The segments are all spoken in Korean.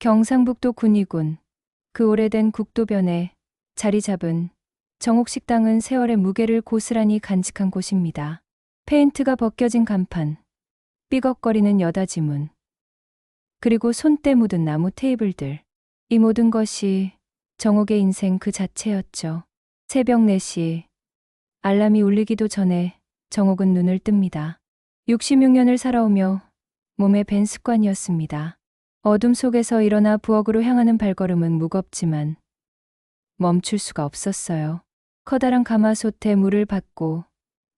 경상북도 군위군 그 오래된 국도변에 자리 잡은 정옥식당은 세월의 무게를 고스란히 간직한 곳입니다. 페인트가 벗겨진 간판, 삐걱거리는 여닫이 문, 그리고 손때 묻은 나무 테이블들. 이 모든 것이 정옥의 인생 그 자체였죠. 새벽 4시 알람이 울리기도 전에 정옥은 눈을 뜹니다. 66년을 살아오며 몸에 밴 습관이었습니다. 어둠 속에서 일어나 부엌으로 향하는 발걸음은 무겁지만 멈출 수가 없었어요. 커다란 가마솥에 물을 받고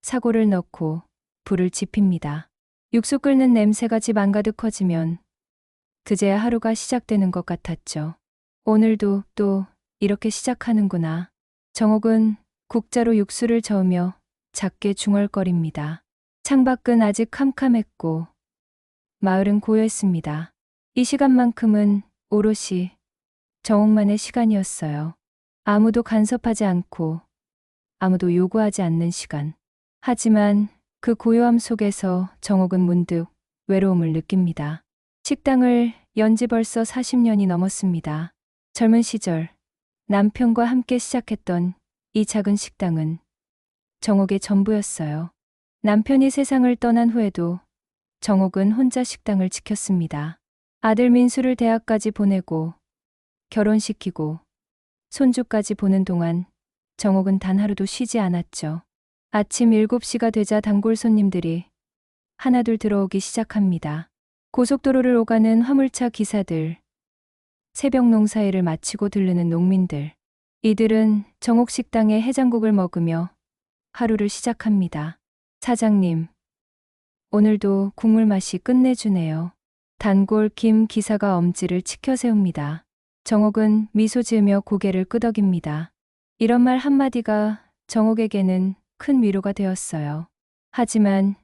사고를 넣고 불을 지핍니다. 육수 끓는 냄새가 집 안가득 퍼지면 그제야 하루가 시작되는 것 같았죠. 오늘도 또 이렇게 시작하는구나. 정옥은 국자로 육수를 저으며 작게 중얼거립니다. 창밖은 아직 캄캄했고 마을은 고요했습니다. 이 시간만큼은 오롯이 정옥만의 시간이었어요. 아무도 간섭하지 않고 아무도 요구하지 않는 시간. 하지만 그 고요함 속에서 정옥은 문득 외로움을 느낍니다. 식당을 연지 벌써 40년이 넘었습니다. 젊은 시절 남편과 함께 시작했던 이 작은 식당은 정옥의 전부였어요. 남편이 세상을 떠난 후에도 정옥은 혼자 식당을 지켰습니다. 아들 민수를 대학까지 보내고 결혼시키고 손주까지 보는 동안 정옥은 단 하루도 쉬지 않았죠. 아침 7시가 되자 단골 손님들이 하나둘 들어오기 시작합니다. 고속도로를 오가는 화물차 기사들, 새벽 농사일을 마치고 들르는 농민들. 이들은 정옥식당의 해장국을 먹으며 하루를 시작합니다. 사장님, 오늘도 국물 맛이 끝내주네요. 단골 김 기사가 엄지를 치켜 세웁니다. 정옥은 미소 지으며 고개를 끄덕입니다. 이런 말 한마디가 정옥에게는 큰 위로가 되었어요. 하지만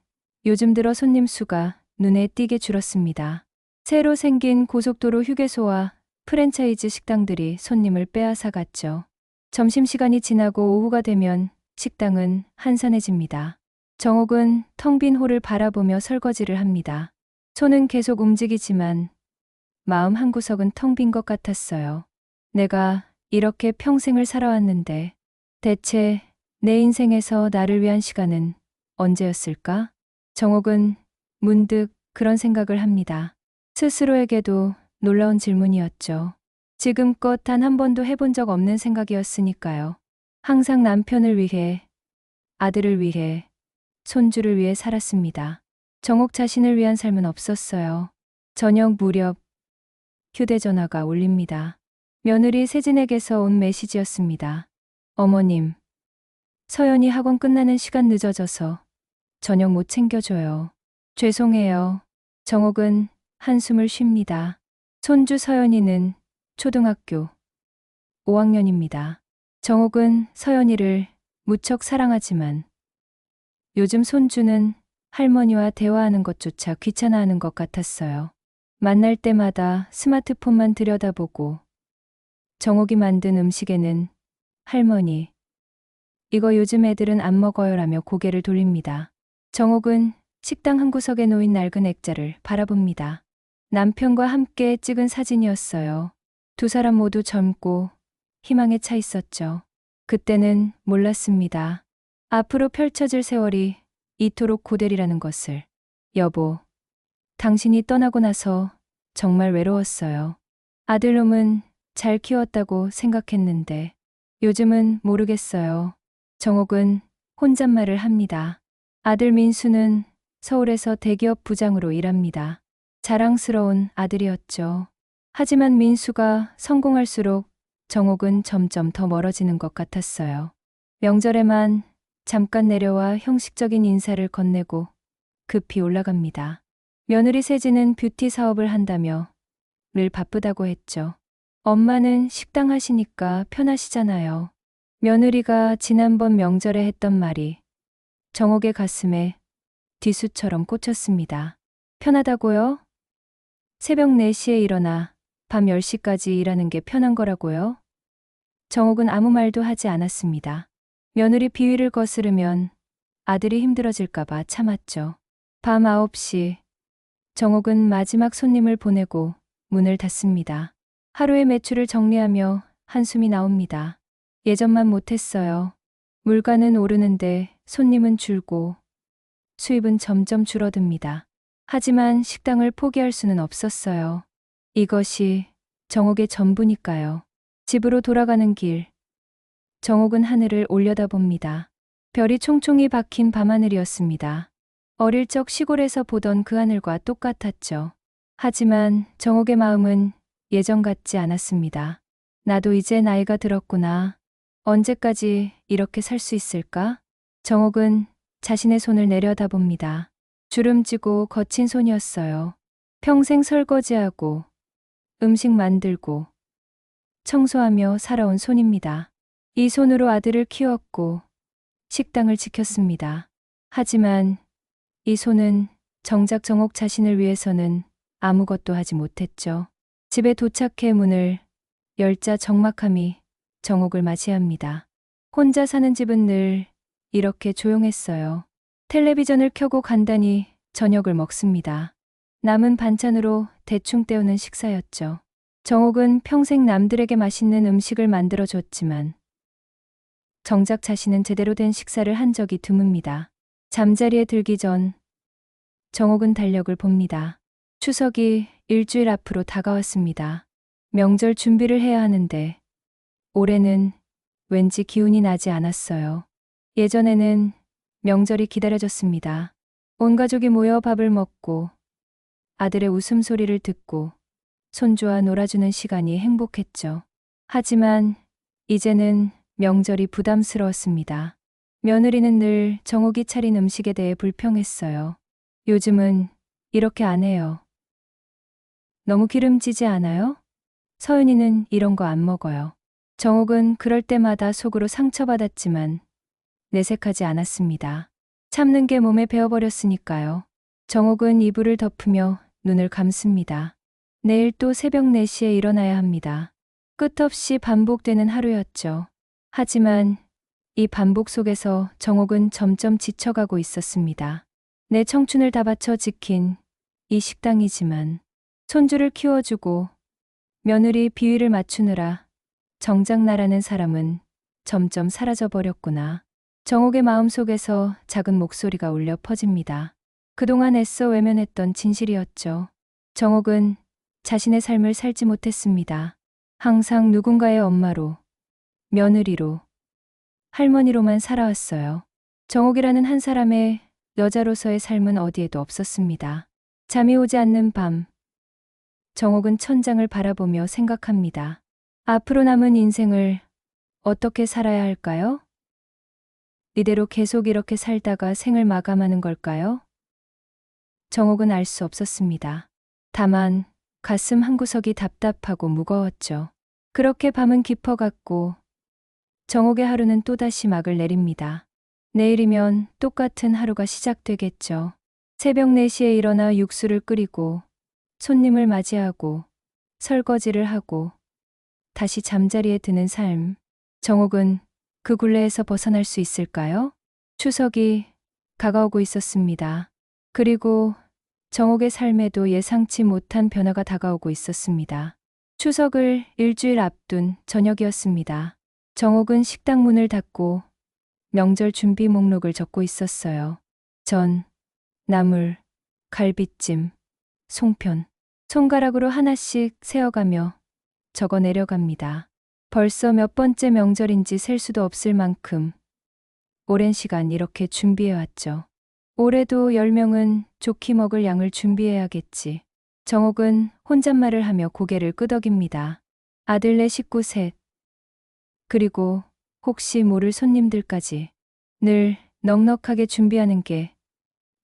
요즘 들어 손님 수가 눈에 띄게 줄었습니다. 새로 생긴 고속도로 휴게소와 프랜차이즈 식당들이 손님을 빼앗아 갔죠. 점심시간이 지나고 오후가 되면 식당은 한산해집니다. 정옥은 텅 빈 홀을 바라보며 설거지를 합니다. 손은 계속 움직이지만 마음 한구석은 텅 빈 것 같았어요. 내가 이렇게 평생을 살아왔는데 대체 내 인생에서 나를 위한 시간은 언제였을까? 정옥은 문득 그런 생각을 합니다. 스스로에게도 놀라운 질문이었죠. 지금껏 단 한 번도 해본 적 없는 생각이었으니까요. 항상 남편을 위해, 아들을 위해, 손주를 위해 살았습니다. 정옥 자신을 위한 삶은 없었어요. 저녁 무렵 휴대전화가 울립니다. 며느리 세진에게서 온 메시지였습니다. 어머님, 서연이 학원 끝나는 시간 늦어져서 저녁 못 챙겨줘요. 죄송해요. 정옥은 한숨을 쉽니다. 손주 서연이는 초등학교 5학년입니다. 정옥은 서연이를 무척 사랑하지만 요즘 손주는 할머니와 대화하는 것조차 귀찮아하는 것 같았어요. 만날 때마다 스마트폰만 들여다보고 정옥이 만든 음식에는 할머니, 이거 요즘 애들은 안 먹어요라며 고개를 돌립니다. 정옥은 식당 한 구석에 놓인 낡은 액자를 바라봅니다. 남편과 함께 찍은 사진이었어요. 두 사람 모두 젊고 희망에 차 있었죠. 그때는 몰랐습니다. 앞으로 펼쳐질 세월이 이토록 고되리라는 것을. 여보, 당신이 떠나고 나서 정말 외로웠어요. 아들놈은 잘 키웠다고 생각했는데 요즘은 모르겠어요. 정옥은 혼잣말을 합니다. 아들 민수는 서울에서 대기업 부장으로 일합니다. 자랑스러운 아들이었죠. 하지만 민수가 성공할수록 정옥은 점점 더 멀어지는 것 같았어요. 명절에만 잠깐 내려와 형식적인 인사를 건네고 급히 올라갑니다. 며느리 세진은 뷰티 사업을 한다며 늘 바쁘다고 했죠. 엄마는 식당 하시니까 편하시잖아요. 며느리가 지난번 명절에 했던 말이 정옥의 가슴에 뒷수처럼 꽂혔습니다. 편하다고요? 새벽 4시에 일어나 밤 10시까지 일하는 게 편한 거라고요? 정옥은 아무 말도 하지 않았습니다. 며느리 비위를 거스르면 아들이 힘들어질까봐 참았죠. 밤 9시 정옥은 마지막 손님을 보내고 문을 닫습니다. 하루의 매출을 정리하며 한숨이 나옵니다. 예전만 못했어요. 물가는 오르는데 손님은 줄고 수입은 점점 줄어듭니다. 하지만 식당을 포기할 수는 없었어요. 이것이 정옥의 전부니까요. 집으로 돌아가는 길, 정옥은 하늘을 올려다봅니다. 별이 총총히 박힌 밤하늘이었습니다. 어릴 적 시골에서 보던 그 하늘과 똑같았죠. 하지만 정옥의 마음은 예전 같지 않았습니다. 나도 이제 나이가 들었구나. 언제까지 이렇게 살 수 있을까? 정옥은 자신의 손을 내려다봅니다. 주름지고 거친 손이었어요. 평생 설거지하고 음식 만들고 청소하며 살아온 손입니다. 이 손으로 아들을 키웠고 식당을 지켰습니다. 하지만 이 손은 정작 정옥 자신을 위해서는 아무것도 하지 못했죠. 집에 도착해 문을 열자 적막함이 정옥을 맞이합니다. 혼자 사는 집은 늘 이렇게 조용했어요. 텔레비전을 켜고 간단히 저녁을 먹습니다. 남은 반찬으로 대충 때우는 식사였죠. 정옥은 평생 남들에게 맛있는 음식을 만들어줬지만 정작 자신은 제대로 된 식사를 한 적이 드뭅니다. 잠자리에 들기 전 정옥은 달력을 봅니다. 추석이 일주일 앞으로 다가왔습니다. 명절 준비를 해야 하는데 올해는 왠지 기운이 나지 않았어요. 예전에는 명절이 기다려졌습니다. 온 가족이 모여 밥을 먹고 아들의 웃음소리를 듣고 손주와 놀아주는 시간이 행복했죠. 하지만 이제는 명절이 부담스러웠습니다. 며느리는 늘 정옥이 차린 음식에 대해 불평했어요. 요즘은 이렇게 안 해요. 너무 기름지지 않아요? 서윤이는 이런 거 안 먹어요. 정옥은 그럴 때마다 속으로 상처받았지만 내색하지 않았습니다. 참는 게 몸에 배어버렸으니까요. 정옥은 이불을 덮으며 눈을 감습니다. 내일 또 새벽 4시에 일어나야 합니다. 끝없이 반복되는 하루였죠. 하지만 이 반복 속에서 정옥은 점점 지쳐가고 있었습니다. 내 청춘을 다 바쳐 지킨 이 식당이지만 손주를 키워주고 며느리 비위를 맞추느라 정작 나라는 사람은 점점 사라져버렸구나. 정옥의 마음속에서 작은 목소리가 울려 퍼집니다. 그동안 애써 외면했던 진실이었죠. 정옥은 자신의 삶을 살지 못했습니다. 항상 누군가의 엄마로, 며느리로, 할머니로만 살아왔어요. 정옥이라는 한 사람의 여자로서의 삶은 어디에도 없었습니다. 잠이 오지 않는 밤, 정옥은 천장을 바라보며 생각합니다. 앞으로 남은 인생을 어떻게 살아야 할까요? 이대로 계속 이렇게 살다가 생을 마감하는 걸까요? 정옥은 알 수 없었습니다. 다만 가슴 한구석이 답답하고 무거웠죠. 그렇게 밤은 깊어갔고 정옥의 하루는 또다시 막을 내립니다. 내일이면 똑같은 하루가 시작되겠죠. 새벽 4시에 일어나 육수를 끓이고 손님을 맞이하고 설거지를 하고 다시 잠자리에 드는 삶. 정옥은 그 굴레에서 벗어날 수 있을까요? 추석이 다가오고 있었습니다. 그리고 정옥의 삶에도 예상치 못한 변화가 다가오고 있었습니다. 추석을 일주일 앞둔 저녁이었습니다. 정옥은 식당 문을 닫고 명절 준비 목록을 적고 있었어요. 전, 나물, 갈비찜, 송편. 손가락으로 하나씩 세어가며 적어 내려갑니다. 벌써 몇 번째 명절인지 셀 수도 없을 만큼 오랜 시간 이렇게 준비해왔죠. 올해도 10명은 좋게 먹을 양을 준비해야겠지. 정옥은 혼잣말을 하며 고개를 끄덕입니다. 아들네 식구 셋, 그리고 혹시 모를 손님들까지 늘 넉넉하게 준비하는 게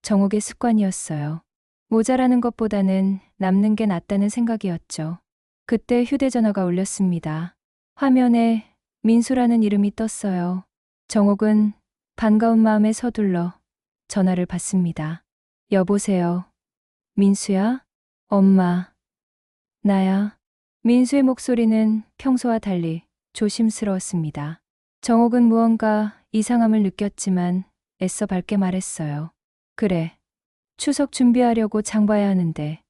정옥의 습관이었어요. 모자라는 것보다는 남는 게 낫다는 생각이었죠. 그때 휴대전화가 울렸습니다. 화면에 민수라는 이름이 떴어요. 정옥은 반가운 마음에 서둘러 전화를 받습니다. 여보세요. 민수야? 엄마. 나야. 민수의 목소리는 평소와 달리 조심스러웠습니다. 정옥은 무언가 이상함을 느꼈지만 애써 밝게 말했어요. 그래. 추석 준비하려고 장 봐야 하는데.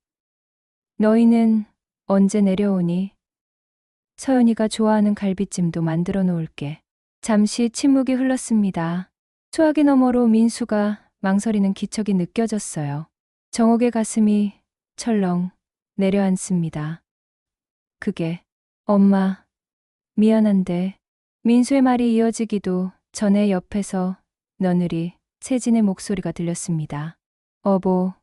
너희는 언제 내려오니? 서연이가 좋아하는 갈비찜도 만들어 놓을게. 잠시 침묵이 흘렀습니다. 수화기 너머로 민수가 망설이는 기척이 느껴졌어요. 정옥의 가슴이 철렁 내려앉습니다. 그게 엄마 미안한데 민수의 말이 이어지기도 전에 옆에서 너느리 세진의 목소리가 들렸습니다. 어보,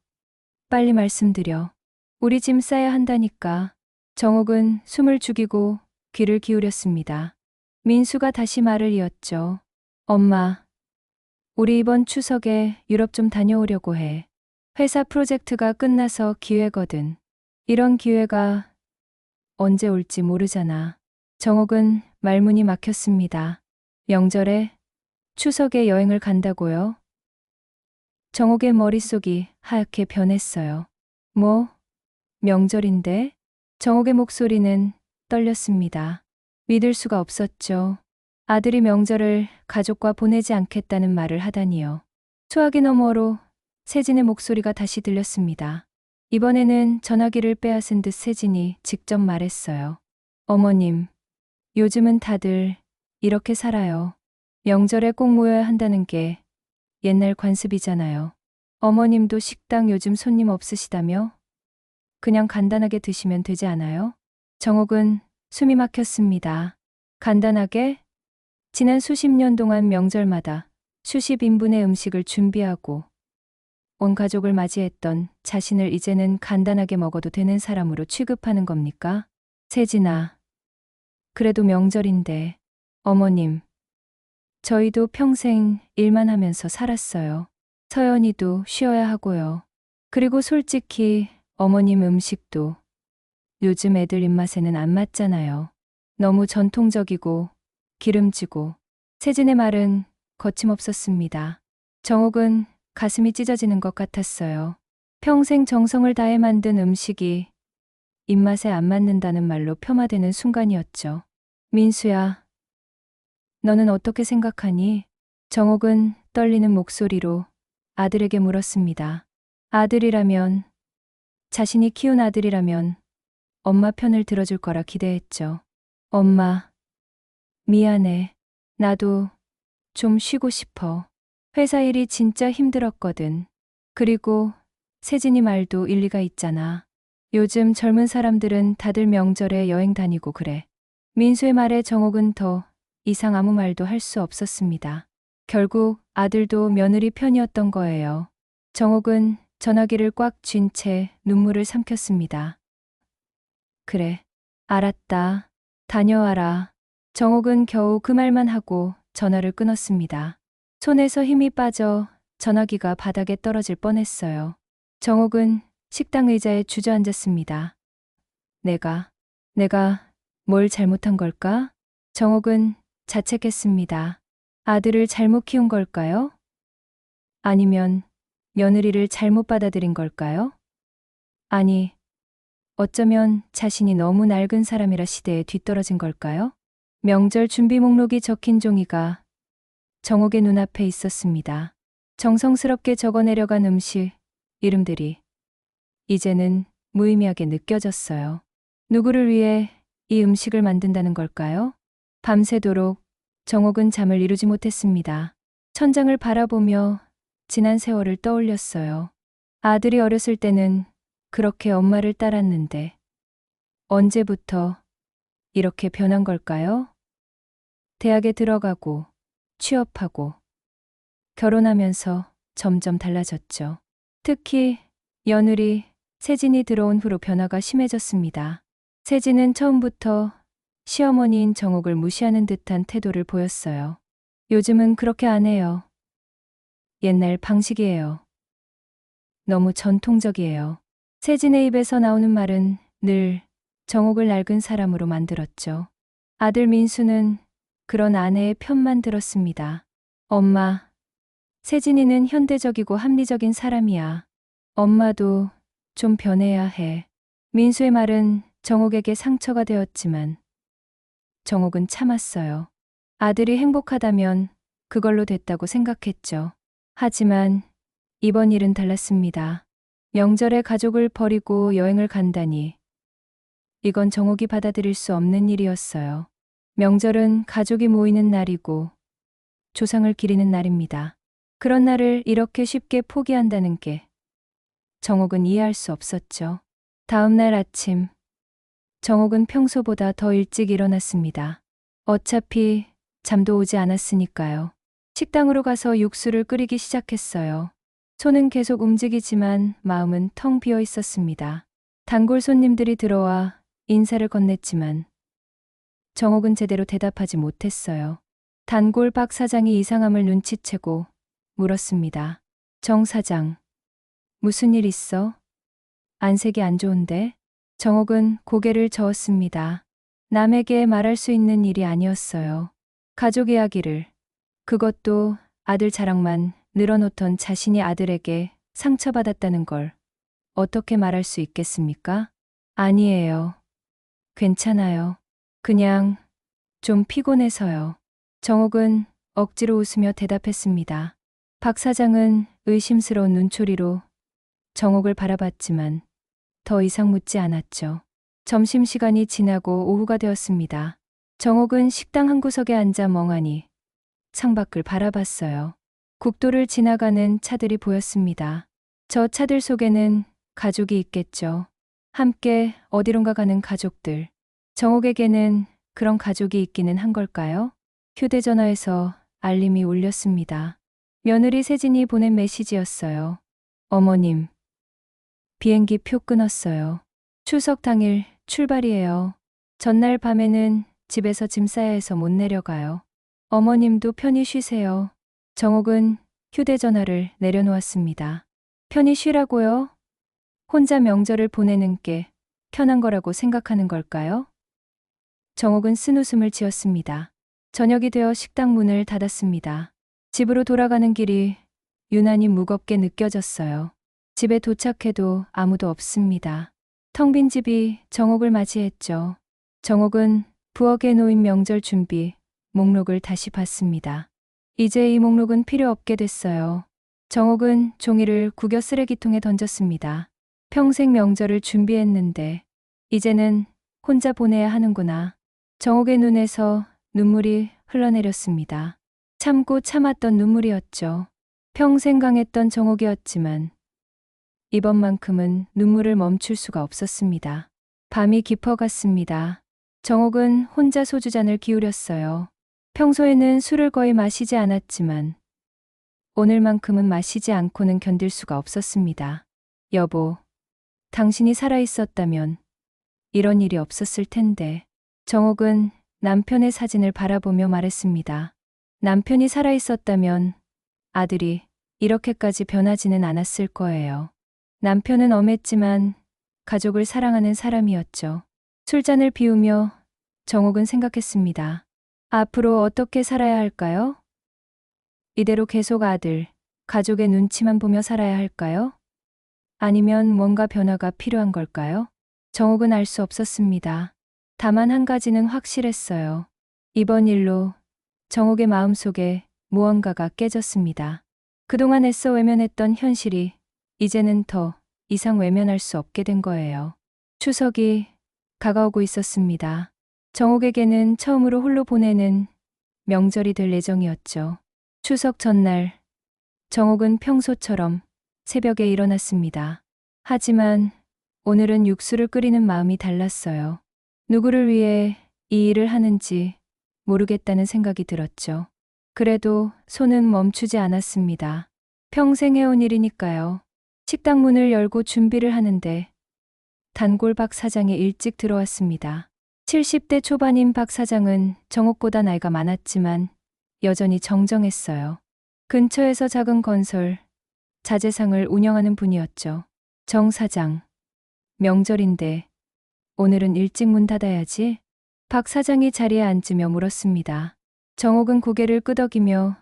빨리 말씀드려. 우리 짐 싸야 한다니까. 정옥은 숨을 죽이고 귀를 기울였습니다. 민수가 다시 말을 이었죠. 엄마, 우리 이번 추석에 유럽 좀 다녀오려고 해. 회사 프로젝트가 끝나서 기회거든. 이런 기회가 언제 올지 모르잖아. 정옥은 말문이 막혔습니다. 명절에 추석에 여행을 간다고요? 정옥의 머릿속이 하얗게 변했어요. 뭐? 명절인데? 정옥의 목소리는 떨렸습니다. 믿을 수가 없었죠. 아들이 명절을 가족과 보내지 않겠다는 말을 하다니요. 수화기 너머로 세진의 목소리가 다시 들렸습니다. 이번에는 전화기를 빼앗은 듯 세진이 직접 말했어요. 어머님, 요즘은 다들 이렇게 살아요. 명절에 꼭 모여야 한다는 게 옛날 관습이잖아요. 어머님도 식당 요즘 손님 없으시다며? 그냥 간단하게 드시면 되지 않아요? 정옥은 숨이 막혔습니다. 간단하게? 지난 수십 년 동안 명절마다 수십 인분의 음식을 준비하고 온 가족을 맞이했던 자신을 이제는 간단하게 먹어도 되는 사람으로 취급하는 겁니까? 세진아, 그래도 명절인데. 어머님, 저희도 평생 일만 하면서 살았어요. 서연이도 쉬어야 하고요. 그리고 솔직히 어머님 음식도 요즘 애들 입맛에는 안 맞잖아요. 너무 전통적이고 기름지고. 세진의 말은 거침없었습니다. 정옥은 가슴이 찢어지는 것 같았어요. 평생 정성을 다해 만든 음식이 입맛에 안 맞는다는 말로 폄하되는 순간이었죠. 민수야, 너는 어떻게 생각하니? 정옥은 떨리는 목소리로 아들에게 물었습니다. 아들이라면, 자신이 키운 아들이라면 엄마 편을 들어줄 거라 기대했죠. 엄마, 미안해. 나도 좀 쉬고 싶어. 회사 일이 진짜 힘들었거든. 그리고 세진이 말도 일리가 있잖아. 요즘 젊은 사람들은 다들 명절에 여행 다니고 그래. 민수의 말에 정옥은 더 이상 아무 말도 할 수 없었습니다. 결국 아들도 며느리 편이었던 거예요. 정옥은 전화기를 꽉 쥔 채 눈물을 삼켰습니다. 그래, 알았다. 다녀와라. 정옥은 겨우 그 말만 하고 전화를 끊었습니다. 손에서 힘이 빠져 전화기가 바닥에 떨어질 뻔했어요. 정옥은 식당 의자에 주저앉았습니다. 내가 뭘 잘못한 걸까? 정옥은 자책했습니다. 아들을 잘못 키운 걸까요? 아니면 며느리를 잘못 받아들인 걸까요? 아니, 어쩌면 자신이 너무 낡은 사람이라 시대에 뒤떨어진 걸까요? 명절 준비 목록이 적힌 종이가 정옥의 눈앞에 있었습니다. 정성스럽게 적어내려간 음식, 이름들이 이제는 무의미하게 느껴졌어요. 누구를 위해 이 음식을 만든다는 걸까요? 밤새도록 정옥은 잠을 이루지 못했습니다. 천장을 바라보며 지난 세월을 떠올렸어요. 아들이 어렸을 때는 그렇게 엄마를 따랐는데 언제부터 이렇게 변한 걸까요? 대학에 들어가고 취업하고 결혼하면서 점점 달라졌죠. 특히 며느리 세진이 들어온 후로 변화가 심해졌습니다. 세진은 처음부터 시어머니인 정옥을 무시하는 듯한 태도를 보였어요. 요즘은 그렇게 안 해요. 옛날 방식이에요. 너무 전통적이에요. 세진의 입에서 나오는 말은 늘 정옥을 낡은 사람으로 만들었죠. 아들 민수는 그런 아내의 편만 들었습니다. 엄마, 세진이는 현대적이고 합리적인 사람이야. 엄마도 좀 변해야 해. 민수의 말은 정옥에게 상처가 되었지만 정옥은 참았어요. 아들이 행복하다면 그걸로 됐다고 생각했죠. 하지만 이번 일은 달랐습니다. 명절에 가족을 버리고 여행을 간다니 이건 정옥이 받아들일 수 없는 일이었어요. 명절은 가족이 모이는 날이고 조상을 기리는 날입니다. 그런 날을 이렇게 쉽게 포기한다는 게 정옥은 이해할 수 없었죠. 다음 날 아침, 정옥은 평소보다 더 일찍 일어났습니다. 어차피 잠도 오지 않았으니까요. 식당으로 가서 육수를 끓이기 시작했어요. 손은 계속 움직이지만 마음은 텅 비어 있었습니다. 단골 손님들이 들어와 인사를 건넸지만 정옥은 제대로 대답하지 못했어요. 단골 박 사장이 이상함을 눈치채고 물었습니다. 정 사장, 무슨 일 있어? 안색이 안 좋은데? 정옥은 고개를 저었습니다. 남에게 말할 수 있는 일이 아니었어요. 가족 이야기를, 그것도 아들 자랑만 늘어놓던 자신이 아들에게 상처받았다는 걸 어떻게 말할 수 있겠습니까? 아니에요. 괜찮아요. 그냥 좀 피곤해서요. 정옥은 억지로 웃으며 대답했습니다. 박 사장은 의심스러운 눈초리로 정옥을 바라봤지만 더 이상 묻지 않았죠. 점심시간이 지나고 오후가 되었습니다. 정옥은 식당 한 구석에 앉아 멍하니 창밖을 바라봤어요. 국도를 지나가는 차들이 보였습니다. 저 차들 속에는 가족이 있겠죠. 함께 어디론가 가는 가족들. 정옥에게는 그런 가족이 있기는 한 걸까요? 휴대전화에서 알림이 울렸습니다. 며느리 세진이 보낸 메시지였어요. 어머님, 비행기 표 끊었어요. 추석 당일 출발이에요. 전날 밤에는 집에서 짐 싸야 해서 못 내려가요. 어머님도 편히 쉬세요. 정옥은 휴대전화를 내려놓았습니다. 편히 쉬라고요? 혼자 명절을 보내는 게 편한 거라고 생각하는 걸까요? 정옥은 쓴웃음을 지었습니다. 저녁이 되어 식당 문을 닫았습니다. 집으로 돌아가는 길이 유난히 무겁게 느껴졌어요. 집에 도착해도 아무도 없습니다. 텅 빈 집이 정옥을 맞이했죠. 정옥은 부엌에 놓인 명절 준비 목록을 다시 봤습니다. 이제 이 목록은 필요 없게 됐어요. 정옥은 종이를 구겨 쓰레기통에 던졌습니다. 평생 명절을 준비했는데 이제는 혼자 보내야 하는구나. 정옥의 눈에서 눈물이 흘러내렸습니다. 참고 참았던 눈물이었죠. 평생 강했던 정옥이었지만 이번만큼은 눈물을 멈출 수가 없었습니다. 밤이 깊어갔습니다. 정옥은 혼자 소주잔을 기울였어요. 평소에는 술을 거의 마시지 않았지만 오늘만큼은 마시지 않고는 견딜 수가 없었습니다. 여보, 당신이 살아있었다면 이런 일이 없었을 텐데. 정옥은 남편의 사진을 바라보며 말했습니다. 남편이 살아있었다면 아들이 이렇게까지 변하지는 않았을 거예요. 남편은 엄했지만 가족을 사랑하는 사람이었죠. 술잔을 비우며 정옥은 생각했습니다. 앞으로 어떻게 살아야 할까요? 이대로 계속 아들, 가족의 눈치만 보며 살아야 할까요? 아니면 뭔가 변화가 필요한 걸까요? 정옥은 알 수 없었습니다. 다만 한 가지는 확실했어요. 이번 일로 정옥의 마음속에 무언가가 깨졌습니다. 그동안 애써 외면했던 현실이 이제는 더 이상 외면할 수 없게 된 거예요. 추석이 다가오고 있었습니다. 정옥에게는 처음으로 홀로 보내는 명절이 될 예정이었죠. 추석 전날, 정옥은 평소처럼 새벽에 일어났습니다. 하지만 오늘은 육수를 끓이는 마음이 달랐어요. 누구를 위해 이 일을 하는지 모르겠다는 생각이 들었죠. 그래도 손은 멈추지 않았습니다. 평생 해온 일이니까요. 식당 문을 열고 준비를 하는데 단골 박 사장이 일찍 들어왔습니다. 70대 초반인 박 사장은 정옥보다 나이가 많았지만 여전히 정정했어요. 근처에서 작은 건설, 자재상을 운영하는 분이었죠. 정 사장, 명절인데 오늘은 일찍 문 닫아야지. 박 사장이 자리에 앉으며 물었습니다. 정옥은 고개를 끄덕이며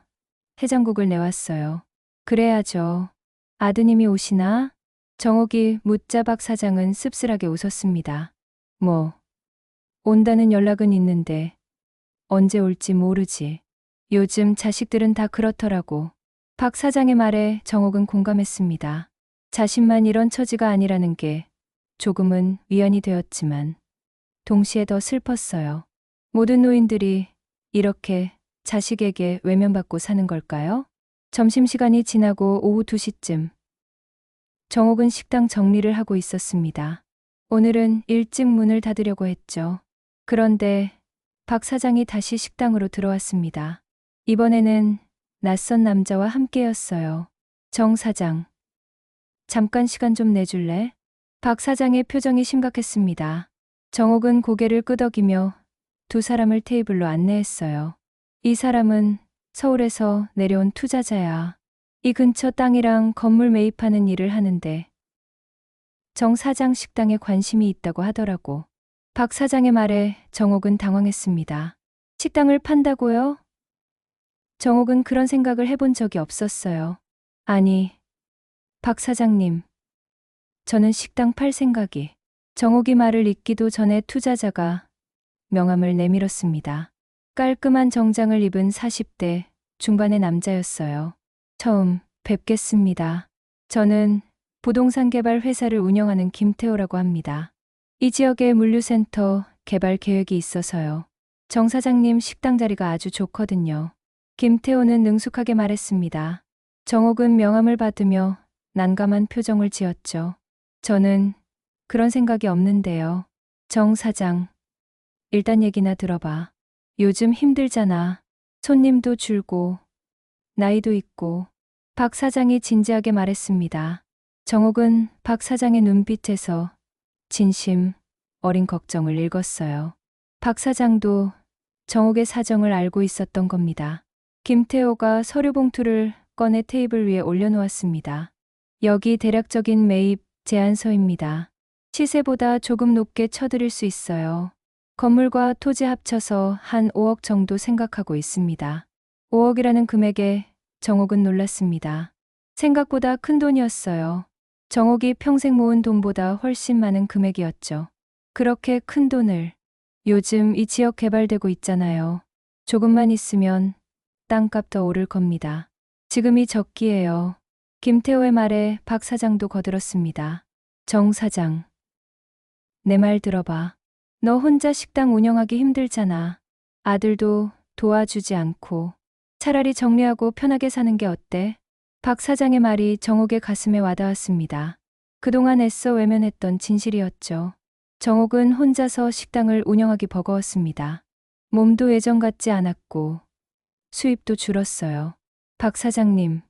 해장국을 내왔어요. 그래야죠. 아드님이 오시나? 정옥이 묻자 박 사장은 씁쓸하게 웃었습니다. 뭐, 온다는 연락은 있는데 언제 올지 모르지. 요즘 자식들은 다 그렇더라고. 박 사장의 말에 정옥은 공감했습니다. 자신만 이런 처지가 아니라는 게 조금은 위안이 되었지만 동시에 더 슬펐어요. 모든 노인들이 이렇게 자식에게 외면받고 사는 걸까요? 점심시간이 지나고 오후 2시쯤 정옥은 식당 정리를 하고 있었습니다. 오늘은 일찍 문을 닫으려고 했죠. 그런데 박 사장이 다시 식당으로 들어왔습니다. 이번에는 낯선 남자와 함께였어요. 정 사장, 잠깐 시간 좀 내줄래? 박 사장의 표정이 심각했습니다. 정옥은 고개를 끄덕이며 두 사람을 테이블로 안내했어요. 이 사람은 서울에서 내려온 투자자야. 이 근처 땅이랑 건물 매입하는 일을 하는데 정 사장 식당에 관심이 있다고 하더라고. 박 사장의 말에 정옥은 당황했습니다. 식당을 판다고요? 정옥은 그런 생각을 해본 적이 없었어요. 아니, 박 사장님, 저는 식당 팔 생각이. 정옥이 말을 잇기도 전에 투자자가 명함을 내밀었습니다. 깔끔한 정장을 입은 40대 중반의 남자였어요. 처음 뵙겠습니다. 저는 부동산 개발 회사를 운영하는 김태호라고 합니다. 이 지역에 물류센터 개발 계획이 있어서요. 정 사장님 식당 자리가 아주 좋거든요. 김태호는 능숙하게 말했습니다. 정옥은 명함을 받으며 난감한 표정을 지었죠. 저는 그런 생각이 없는데요. 정 사장, 일단 얘기나 들어봐. 요즘 힘들잖아. 손님도 줄고 나이도 있고. 박 사장이 진지하게 말했습니다. 정옥은 박 사장의 눈빛에서 진심 어린 걱정을 읽었어요. 박 사장도 정옥의 사정을 알고 있었던 겁니다. 김태호가 서류 봉투를 꺼내 테이블 위에 올려놓았습니다. 여기 대략적인 매입 제안서입니다. 시세보다 조금 높게 쳐드릴 수 있어요. 건물과 토지 합쳐서 한 5억 정도 생각하고 있습니다. 5억이라는 금액에 정옥은 놀랐습니다. 생각보다 큰 돈이었어요. 정옥이 평생 모은 돈보다 훨씬 많은 금액이었죠. 그렇게 큰 돈을. 요즘 이 지역 개발되고 있잖아요. 조금만 있으면 땅값 더 오를 겁니다. 지금이 적기예요. 김태호의 말에 박 사장도 거들었습니다. 정 사장, 내 말 들어봐. 너 혼자 식당 운영하기 힘들잖아. 아들도 도와주지 않고. 차라리 정리하고 편하게 사는 게 어때? 박 사장의 말이 정옥의 가슴에 와닿았습니다. 그동안 애써 외면했던 진실이었죠. 정옥은 혼자서 식당을 운영하기 버거웠습니다. 몸도 예전 같지 않았고 수입도 줄었어요. 박 사장님,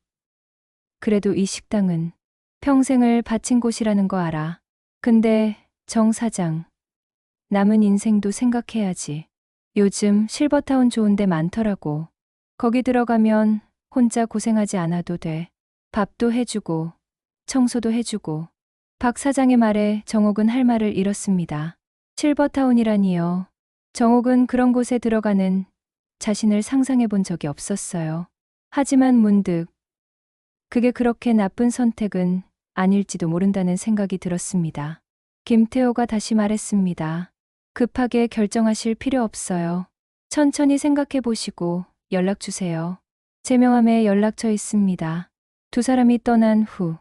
그래도 이 식당은 평생을 바친 곳이라는 거 알아. 근데 정 사장, 남은 인생도 생각해야지. 요즘 실버타운 좋은 데 많더라고. 거기 들어가면 혼자 고생하지 않아도 돼. 밥도 해주고 청소도 해주고. 박 사장의 말에 정옥은 할 말을 잃었습니다. 실버타운이라니요. 정옥은 그런 곳에 들어가는 자신을 상상해 본 적이 없었어요. 하지만 문득 그게 그렇게 나쁜 선택은 아닐지도 모른다는 생각이 들었습니다. 김태호가 다시 말했습니다. 급하게 결정하실 필요 없어요. 천천히 생각해 보시고 연락 주세요. 제 명함에 연락처 있습니다. 두 사람이 떠난 후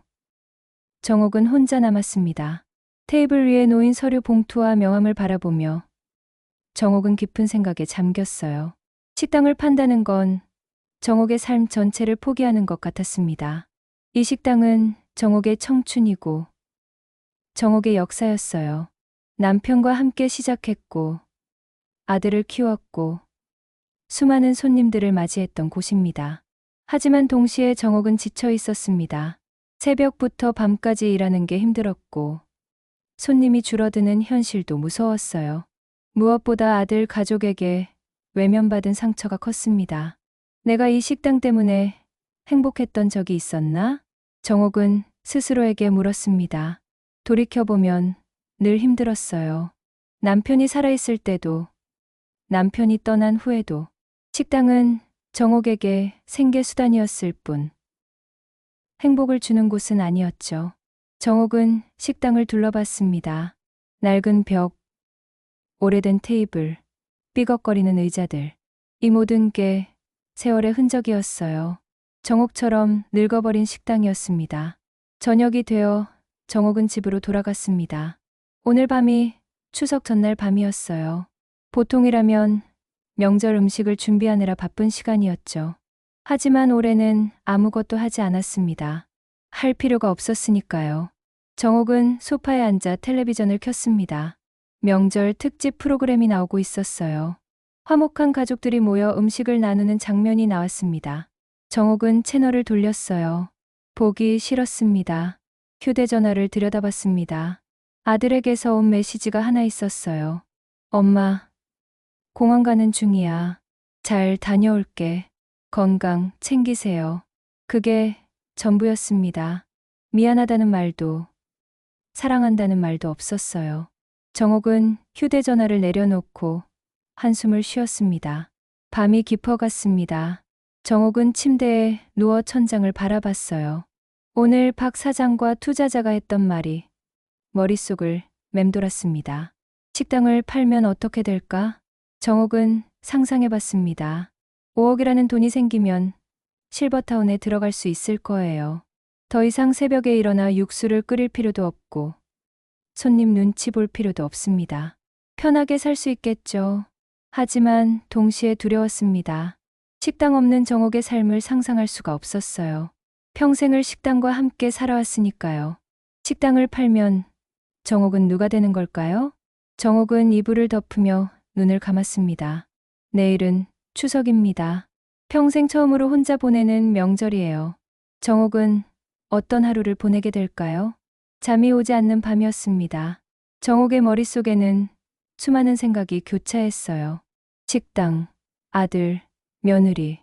정옥은 혼자 남았습니다. 테이블 위에 놓인 서류 봉투와 명함을 바라보며 정옥은 깊은 생각에 잠겼어요. 식당을 판다는 건 정옥의 삶 전체를 포기하는 것 같았습니다. 이 식당은 정옥의 청춘이고 정옥의 역사였어요. 남편과 함께 시작했고 아들을 키웠고 수많은 손님들을 맞이했던 곳입니다. 하지만 동시에 정옥은 지쳐 있었습니다. 새벽부터 밤까지 일하는 게 힘들었고 손님이 줄어드는 현실도 무서웠어요. 무엇보다 아들 가족에게 외면받은 상처가 컸습니다. 내가 이 식당 때문에 행복했던 적이 있었나? 정옥은 스스로에게 물었습니다. 돌이켜보면 늘 힘들었어요. 남편이 살아있을 때도, 남편이 떠난 후에도. 식당은 정옥에게 생계수단이었을 뿐 행복을 주는 곳은 아니었죠. 정옥은 식당을 둘러봤습니다. 낡은 벽, 오래된 테이블, 삐걱거리는 의자들. 이 모든 게 세월의 흔적이었어요. 정옥처럼 늙어버린 식당이었습니다. 저녁이 되어 정옥은 집으로 돌아갔습니다. 오늘 밤이 추석 전날 밤이었어요. 보통이라면 명절 음식을 준비하느라 바쁜 시간이었죠. 하지만 올해는 아무것도 하지 않았습니다. 할 필요가 없었으니까요. 정옥은 소파에 앉아 텔레비전을 켰습니다. 명절 특집 프로그램이 나오고 있었어요. 화목한 가족들이 모여 음식을 나누는 장면이 나왔습니다. 정옥은 채널을 돌렸어요. 보기 싫었습니다. 휴대전화를 들여다봤습니다. 아들에게서 온 메시지가 하나 있었어요. 엄마, 공항 가는 중이야. 잘 다녀올게. 건강 챙기세요. 그게 전부였습니다. 미안하다는 말도, 사랑한다는 말도 없었어요. 정옥은 휴대전화를 내려놓고 한숨을 쉬었습니다. 밤이 깊어갔습니다. 정옥은 침대에 누워 천장을 바라봤어요. 오늘 박 사장과 투자자가 했던 말이 머릿속을 맴돌았습니다. 식당을 팔면 어떻게 될까? 정옥은 상상해봤습니다. 5억이라는 돈이 생기면 실버타운에 들어갈 수 있을 거예요. 더 이상 새벽에 일어나 육수를 끓일 필요도 없고 손님 눈치 볼 필요도 없습니다. 편하게 살 수 있겠죠. 하지만 동시에 두려웠습니다. 식당 없는 정옥의 삶을 상상할 수가 없었어요. 평생을 식당과 함께 살아왔으니까요. 식당을 팔면 정옥은 누가 되는 걸까요? 정옥은 이불을 덮으며 눈을 감았습니다. 내일은 추석입니다. 평생 처음으로 혼자 보내는 명절이에요. 정옥은 어떤 하루를 보내게 될까요? 잠이 오지 않는 밤이었습니다. 정옥의 머릿속에는 수많은 생각이 교차했어요. 식당, 아들, 며느리,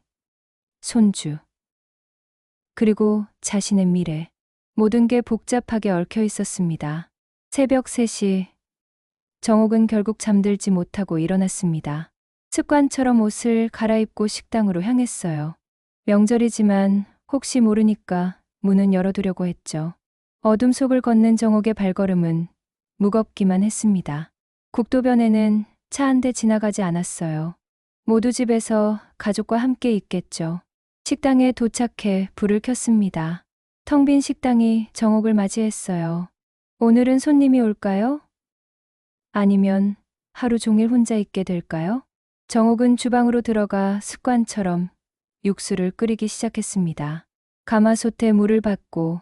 손주, 그리고 자신의 미래. 모든 게 복잡하게 얽혀 있었습니다. 새벽 3시, 정옥은 결국 잠들지 못하고 일어났습니다. 습관처럼 옷을 갈아입고 식당으로 향했어요. 명절이지만 혹시 모르니까 문은 열어두려고 했죠. 어둠 속을 걷는 정옥의 발걸음은 무겁기만 했습니다. 국도변에는 차 한 대 지나가지 않았어요. 모두 집에서 가족과 함께 있겠죠. 식당에 도착해 불을 켰습니다. 텅 빈 식당이 정옥을 맞이했어요. 오늘은 손님이 올까요? 아니면 하루 종일 혼자 있게 될까요? 정옥은 주방으로 들어가 습관처럼 육수를 끓이기 시작했습니다. 가마솥에 물을 붓고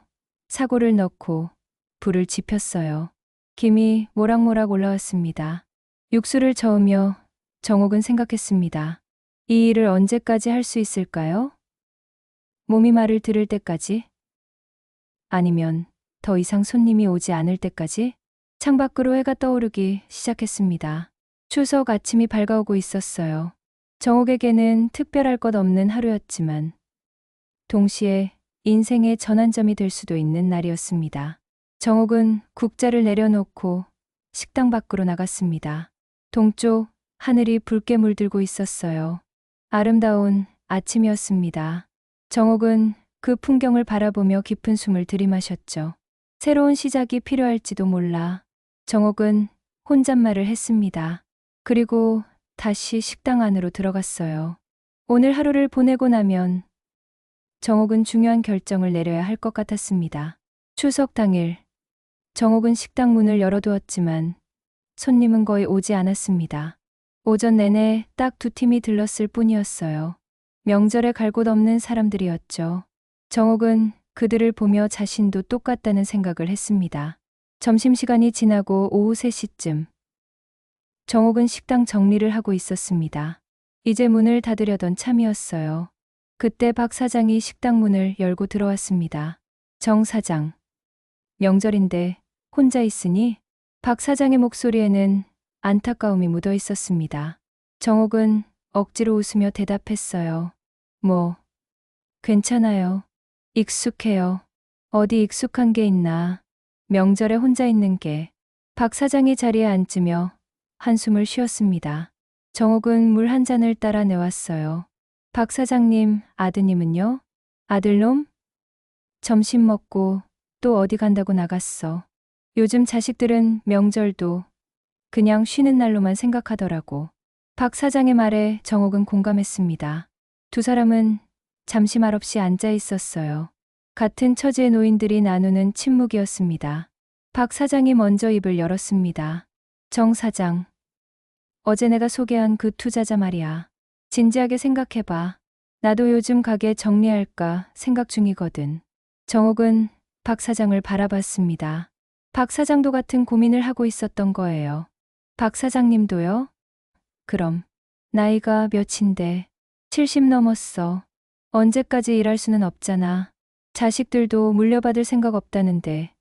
사고를 넣고 불을 지폈어요. 김이 모락모락 올라왔습니다. 육수를 저으며 정옥은 생각했습니다. 이 일을 언제까지 할 수 있을까요? 몸이 말을 들을 때까지? 아니면 더 이상 손님이 오지 않을 때까지? 창밖으로 해가 떠오르기 시작했습니다. 추석 아침이 밝아오고 있었어요. 정옥에게는 특별할 것 없는 하루였지만 동시에 인생의 전환점이 될 수도 있는 날이었습니다. 정옥은 국자를 내려놓고 식당 밖으로 나갔습니다. 동쪽 하늘이 붉게 물들고 있었어요. 아름다운 아침이었습니다. 정옥은 그 풍경을 바라보며 깊은 숨을 들이마셨죠. 새로운 시작이 필요할지도 몰라. 정옥은 혼잣말을 했습니다. 그리고 다시 식당 안으로 들어갔어요. 오늘 하루를 보내고 나면 정옥은 중요한 결정을 내려야 할 것 같았습니다. 추석 당일, 정옥은 식당 문을 열어두었지만 손님은 거의 오지 않았습니다. 오전 내내 딱 2팀이 들렀을 뿐이었어요. 명절에 갈 곳 없는 사람들이었죠. 정옥은 그들을 보며 자신도 똑같다는 생각을 했습니다. 점심시간이 지나고 오후 3시쯤. 정옥은 식당 정리를 하고 있었습니다. 이제 문을 닫으려던 참이었어요. 그때 박 사장이 식당 문을 열고 들어왔습니다. 정 사장. 명절인데 혼자 있으니? 박 사장의 목소리에는 안타까움이 묻어 있었습니다. 정옥은 억지로 웃으며 대답했어요. 뭐, 괜찮아요. 익숙해요. 어디 익숙한 게 있나. 명절에 혼자 있는 게. 박 사장이 자리에 앉으며 한숨을 쉬었습니다. 정옥은 물 한 잔을 따라 내왔어요. 박 사장님, 아드님은요? 아들놈? 점심 먹고 또 어디 간다고 나갔어. 요즘 자식들은 명절도 그냥 쉬는 날로만 생각하더라고. 박 사장의 말에 정옥은 공감했습니다. 두 사람은 잠시 말없이 앉아 있었어요. 같은 처지의 노인들이 나누는 침묵이었습니다. 박 사장이 먼저 입을 열었습니다. 정 사장, 어제 내가 소개한 그 투자자 말이야. 진지하게 생각해봐. 나도 요즘 가게 정리할까 생각 중이거든. 정옥은 박 사장을 바라봤습니다. 박 사장도 같은 고민을 하고 있었던 거예요. 박 사장님도요? 그럼 나이가 몇인데 70 넘었어. 언제까지 일할 수는 없잖아. 자식들도 물려받을 생각 없다는데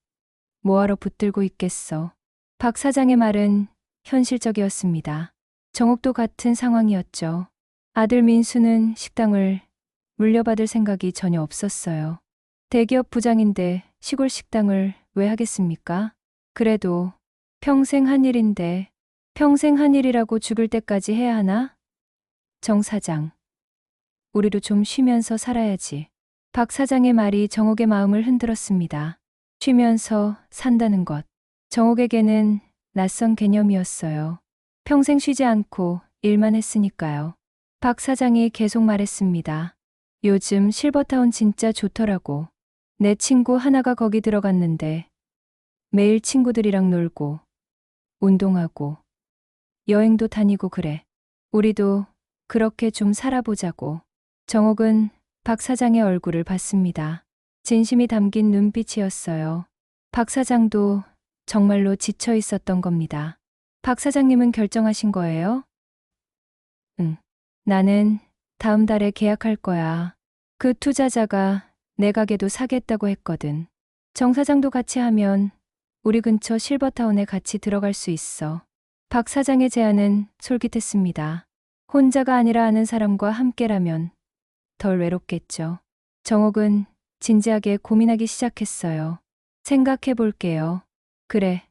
뭐하러 붙들고 있겠어. 박 사장의 말은 현실적이었습니다. 정옥도 같은 상황이었죠. 아들 민수는 식당을 물려받을 생각이 전혀 없었어요. 대기업 부장인데 시골 식당을 왜 하겠습니까? 그래도 평생 한 일인데 평생 한 일이라고 죽을 때까지 해야 하나? 정 사장, 우리도 좀 쉬면서 살아야지. 박 사장의 말이 정옥의 마음을 흔들었습니다. 쉬면서 산다는 것. 정옥에게는 낯선 개념이었어요. 평생 쉬지 않고 일만 했으니까요. 박 사장이 계속 말했습니다. 요즘 실버타운 진짜 좋더라고. 내 친구 하나가 거기 들어갔는데 매일 친구들이랑 놀고 운동하고 여행도 다니고 그래. 우리도 그렇게 좀 살아보자고. 정옥은 박 사장의 얼굴을 봤습니다. 진심이 담긴 눈빛이었어요. 박 사장도 정말로 지쳐 있었던 겁니다. 박 사장님은 결정하신 거예요? 응. 나는 다음 달에 계약할 거야. 그 투자자가 내 가게도 사겠다고 했거든. 정 사장도 같이 하면 우리 근처 실버타운에 같이 들어갈 수 있어. 박 사장의 제안은 솔깃했습니다. 혼자가 아니라 아는 사람과 함께라면 덜 외롭겠죠. 정옥은 진지하게 고민하기 시작했어요. 생각해 볼게요. 그래.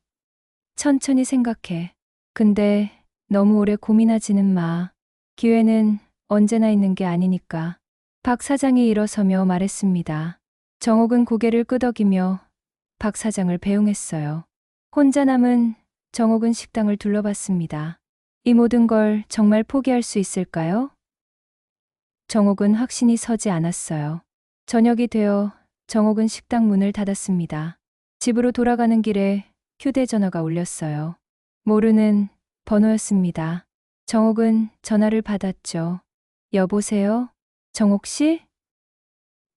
천천히 생각해. 근데 너무 오래 고민하지는 마. 기회는 언제나 있는 게 아니니까. 박 사장이 일어서며 말했습니다. 정옥은 고개를 끄덕이며 박 사장을 배웅했어요. 혼자 남은 정옥은 식당을 둘러봤습니다. 이 모든 걸 정말 포기할 수 있을까요? 정옥은 확신이 서지 않았어요. 저녁이 되어 정옥은 식당 문을 닫았습니다. 집으로 돌아가는 길에 휴대전화가 울렸어요. 모르는 번호였습니다. 정옥은 전화를 받았죠. 여보세요? 정옥 씨?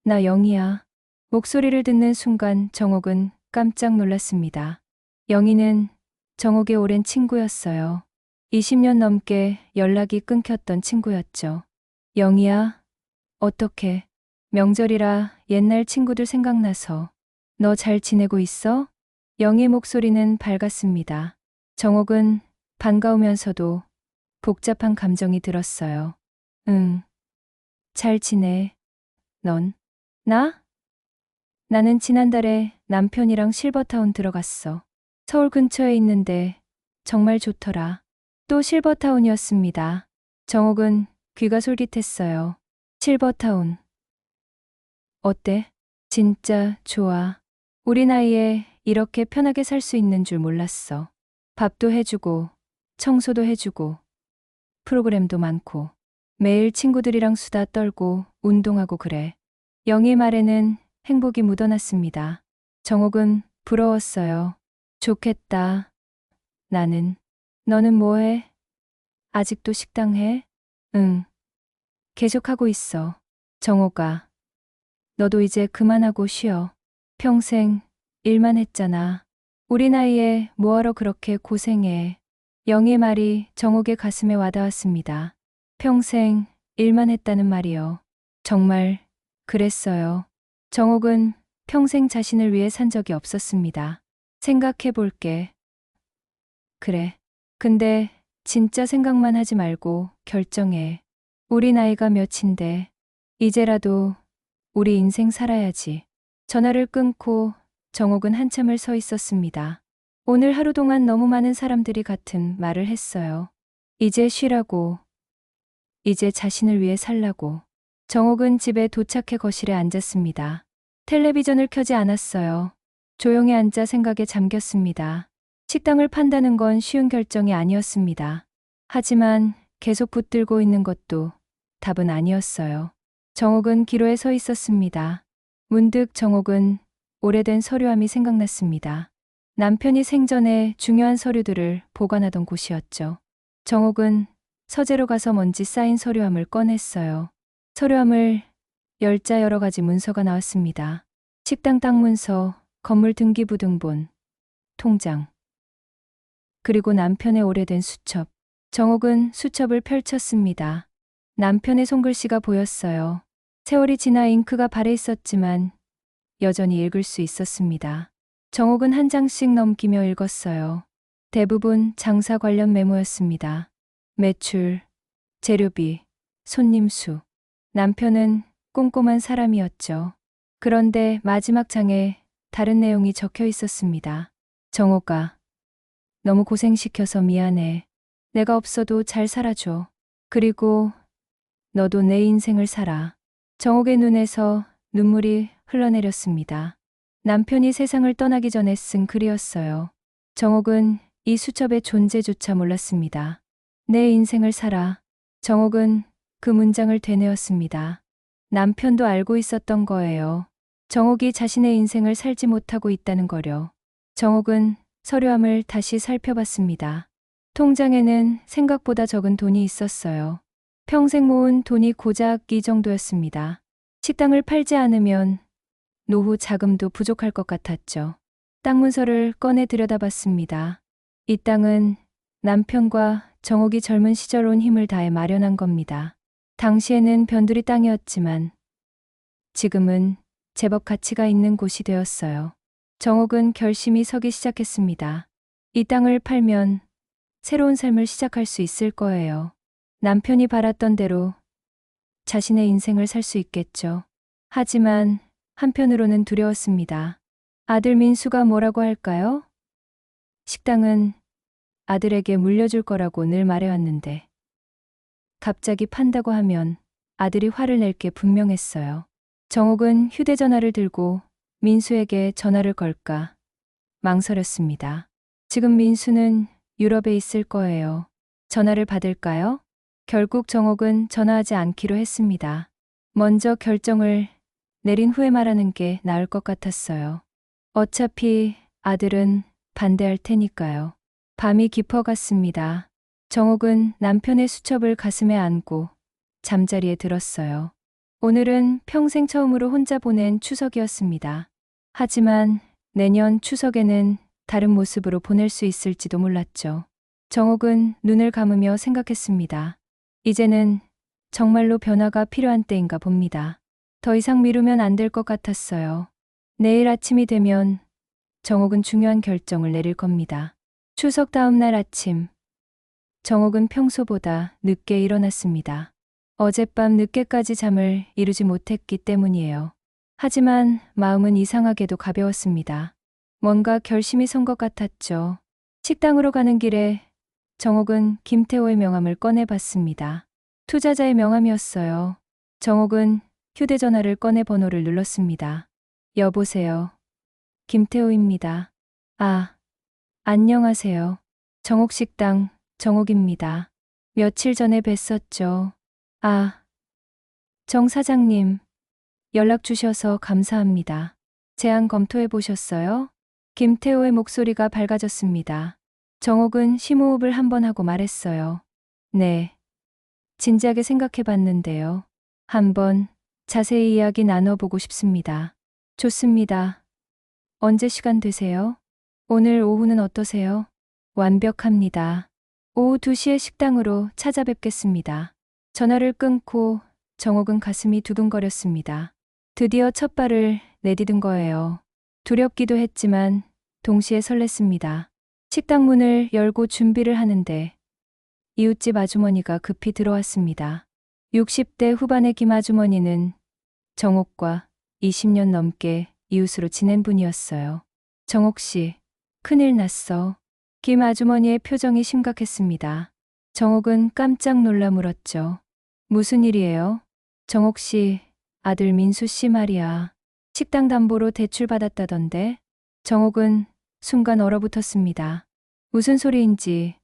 나 영희야. 목소리를 듣는 순간 정옥은 깜짝 놀랐습니다. 영희는 정옥의 오랜 친구였어요. 20년 넘게 연락이 끊겼던 친구였죠. 영희야, 어떡해. 명절이라 옛날 친구들 생각나서. 너 잘 지내고 있어? 영희 목소리는 밝았습니다. 정옥은 반가우면서도 복잡한 감정이 들었어요. 응, 잘 지내. 넌? 나? 나는 지난달에 남편이랑 실버타운 들어갔어. 서울 근처에 있는데 정말 좋더라. 또 실버타운이었습니다. 정옥은 귀가 솔깃했어요. 실버타운. 어때? 진짜 좋아. 우리 나이에 이렇게 편하게 살 수 있는 줄 몰랐어. 밥도 해주고, 청소도 해주고, 프로그램도 많고, 매일 친구들이랑 수다 떨고, 운동하고 그래. 영희 말에는 행복이 묻어났습니다. 정옥은 부러웠어요. 좋겠다. 나는. 너는 뭐해? 아직도 식당 해? 응. 계속하고 있어. 정옥아. 너도 이제 그만하고 쉬어. 평생 일만 했잖아. 우리 나이에 뭐하러 그렇게 고생해. 영희의 말이 정옥의 가슴에 와닿았습니다. 평생 일만 했다는 말이요. 정말 그랬어요. 정옥은 평생 자신을 위해 산 적이 없었습니다. 생각해 볼게. 그래. 근데 진짜 생각만 하지 말고 결정해. 우리 나이가 몇인데 이제라도 우리 인생 살아야지. 전화를 끊고 정옥은 한참을 서 있었습니다. 오늘 하루 동안 너무 많은 사람들이 같은 말을 했어요. 이제 쉬라고. 이제 자신을 위해 살라고. 정옥은 집에 도착해 거실에 앉았습니다. 텔레비전을 켜지 않았어요. 조용히 앉아 생각에 잠겼습니다. 식당을 판다는 건 쉬운 결정이 아니었습니다. 하지만 계속 붙들고 있는 것도 답은 아니었어요. 정옥은 기로에 서 있었습니다. 문득 정옥은 오래된 서류함이 생각났습니다. 남편이 생전에 중요한 서류들을 보관하던 곳이었죠. 정옥은 서재로 가서 먼지 쌓인 서류함을 꺼냈어요. 서류함을 열자 여러 가지 문서가 나왔습니다. 식당 땅 문서, 건물 등기부등본, 통장, 그리고 남편의 오래된 수첩. 정옥은 수첩을 펼쳤습니다. 남편의 손글씨가 보였어요. 세월이 지나 잉크가 발해 있었지만 여전히 읽을 수 있었습니다. 정옥은 한 장씩 넘기며 읽었어요. 대부분 장사 관련 메모였습니다. 매출, 재료비, 손님 수. 남편은 꼼꼼한 사람이었죠. 그런데 마지막 장에 다른 내용이 적혀 있었습니다. 정옥아, 너무 고생시켜서 미안해. 내가 없어도 잘 살아줘. 그리고 너도 내 인생을 살아. 정옥의 눈에서 눈물이 흘러내렸습니다. 남편이 세상을 떠나기 전에 쓴 글이었어요. 정옥은 이 수첩의 존재조차 몰랐습니다. 내 인생을 살아. 정옥은 그 문장을 되뇌었습니다. 남편도 알고 있었던 거예요. 정옥이 자신의 인생을 살지 못하고 있다는 거려. 정옥은 서류함을 다시 살펴봤습니다. 통장에는 생각보다 적은 돈이 있었어요. 평생 모은 돈이 고작 이 정도였습니다. 식당을 팔지 않으면 노후 자금도 부족할 것 같았죠. 땅 문서를 꺼내 들여다봤습니다. 이 땅은 남편과 정옥이 젊은 시절 온 힘을 다해 마련한 겁니다. 당시에는 변두리 땅이었지만 지금은 제법 가치가 있는 곳이 되었어요. 정옥은 결심이 서기 시작했습니다. 이 땅을 팔면 새로운 삶을 시작할 수 있을 거예요. 남편이 바랐던 대로 자신의 인생을 살 수 있겠죠. 하지만 한편으로는 두려웠습니다. 아들 민수가 뭐라고 할까요? 식당은 아들에게 물려줄 거라고 늘 말해왔는데 갑자기 판다고 하면 아들이 화를 낼 게 분명했어요. 정옥은 휴대전화를 들고 민수에게 전화를 걸까 망설였습니다. 지금 민수는 유럽에 있을 거예요. 전화를 받을까요? 결국 정옥은 전화하지 않기로 했습니다. 먼저 결정을 내린 후에 말하는 게 나을 것 같았어요. 어차피 아들은 반대할 테니까요. 밤이 깊어갔습니다. 정옥은 남편의 수첩을 가슴에 안고 잠자리에 들었어요. 오늘은 평생 처음으로 혼자 보낸 추석이었습니다. 하지만 내년 추석에는 다른 모습으로 보낼 수 있을지도 몰랐죠. 정옥은 눈을 감으며 생각했습니다. 이제는 정말로 변화가 필요한 때인가 봅니다. 더 이상 미루면 안 될 것 같았어요. 내일 아침이 되면 정옥은 중요한 결정을 내릴 겁니다. 추석 다음 날 아침, 정옥은 평소보다 늦게 일어났습니다. 어젯밤 늦게까지 잠을 이루지 못했기 때문이에요. 하지만 마음은 이상하게도 가벼웠습니다. 뭔가 결심이 선 것 같았죠. 식당으로 가는 길에 정옥은 김태호의 명함을 꺼내봤습니다. 투자자의 명함이었어요. 정옥은 휴대전화를 꺼내 번호를 눌렀습니다. 여보세요. 김태호입니다. 아, 안녕하세요. 정옥식당 정옥입니다. 며칠 전에 뵀었죠. 아, 정 사장님. 연락 주셔서 감사합니다. 제안 검토해 보셨어요? 김태호의 목소리가 밝아졌습니다. 정옥은 심호흡을 한번 하고 말했어요. 네. 진지하게 생각해 봤는데요. 한번 자세히 이야기 나눠보고 싶습니다. 좋습니다. 언제 시간 되세요? 오늘 오후는 어떠세요? 완벽합니다. 오후 2시에 식당으로 찾아뵙겠습니다. 전화를 끊고 정옥은 가슴이 두근거렸습니다. 드디어 첫 발을 내디딘 거예요. 두렵기도 했지만 동시에 설렜습니다. 식당 문을 열고 준비를 하는데 이웃집 아주머니가 급히 들어왔습니다. 60대 후반의 김 아주머니는 정옥과 20년 넘게 이웃으로 지낸 분이었어요. 정옥 씨, 큰일 났어. 김 아주머니의 표정이 심각했습니다. 정옥은 깜짝 놀라 물었죠. 무슨 일이에요? 정옥 씨, 아들 민수 씨 말이야. 식당 담보로 대출 받았다던데? 정옥은 순간 얼어붙었습니다. 무슨 소리인지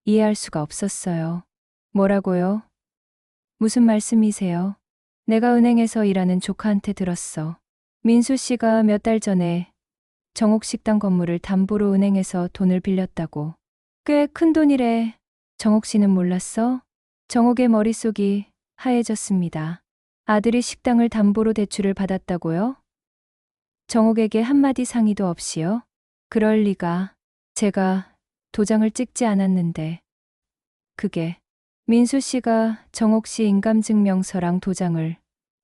이해할 수가 없었어요. 뭐라고요? 무슨 말씀이세요? 내가 은행에서 일하는 조카한테 들었어. 민수 씨가 몇 달 전에 정옥 식당 건물을 담보로 은행에서 돈을 빌렸다고. 꽤 큰 돈이래. 정옥 씨는 몰랐어? 정옥의 머릿속이 하얘졌습니다. 아들이 식당을 담보로 대출을 받았다고요? 정옥에게 한마디 상의도 없이요? 그럴 리가. 제가 도장을 찍지 않았는데. 그게 민수 씨가 정옥 씨 인감증명서랑 도장을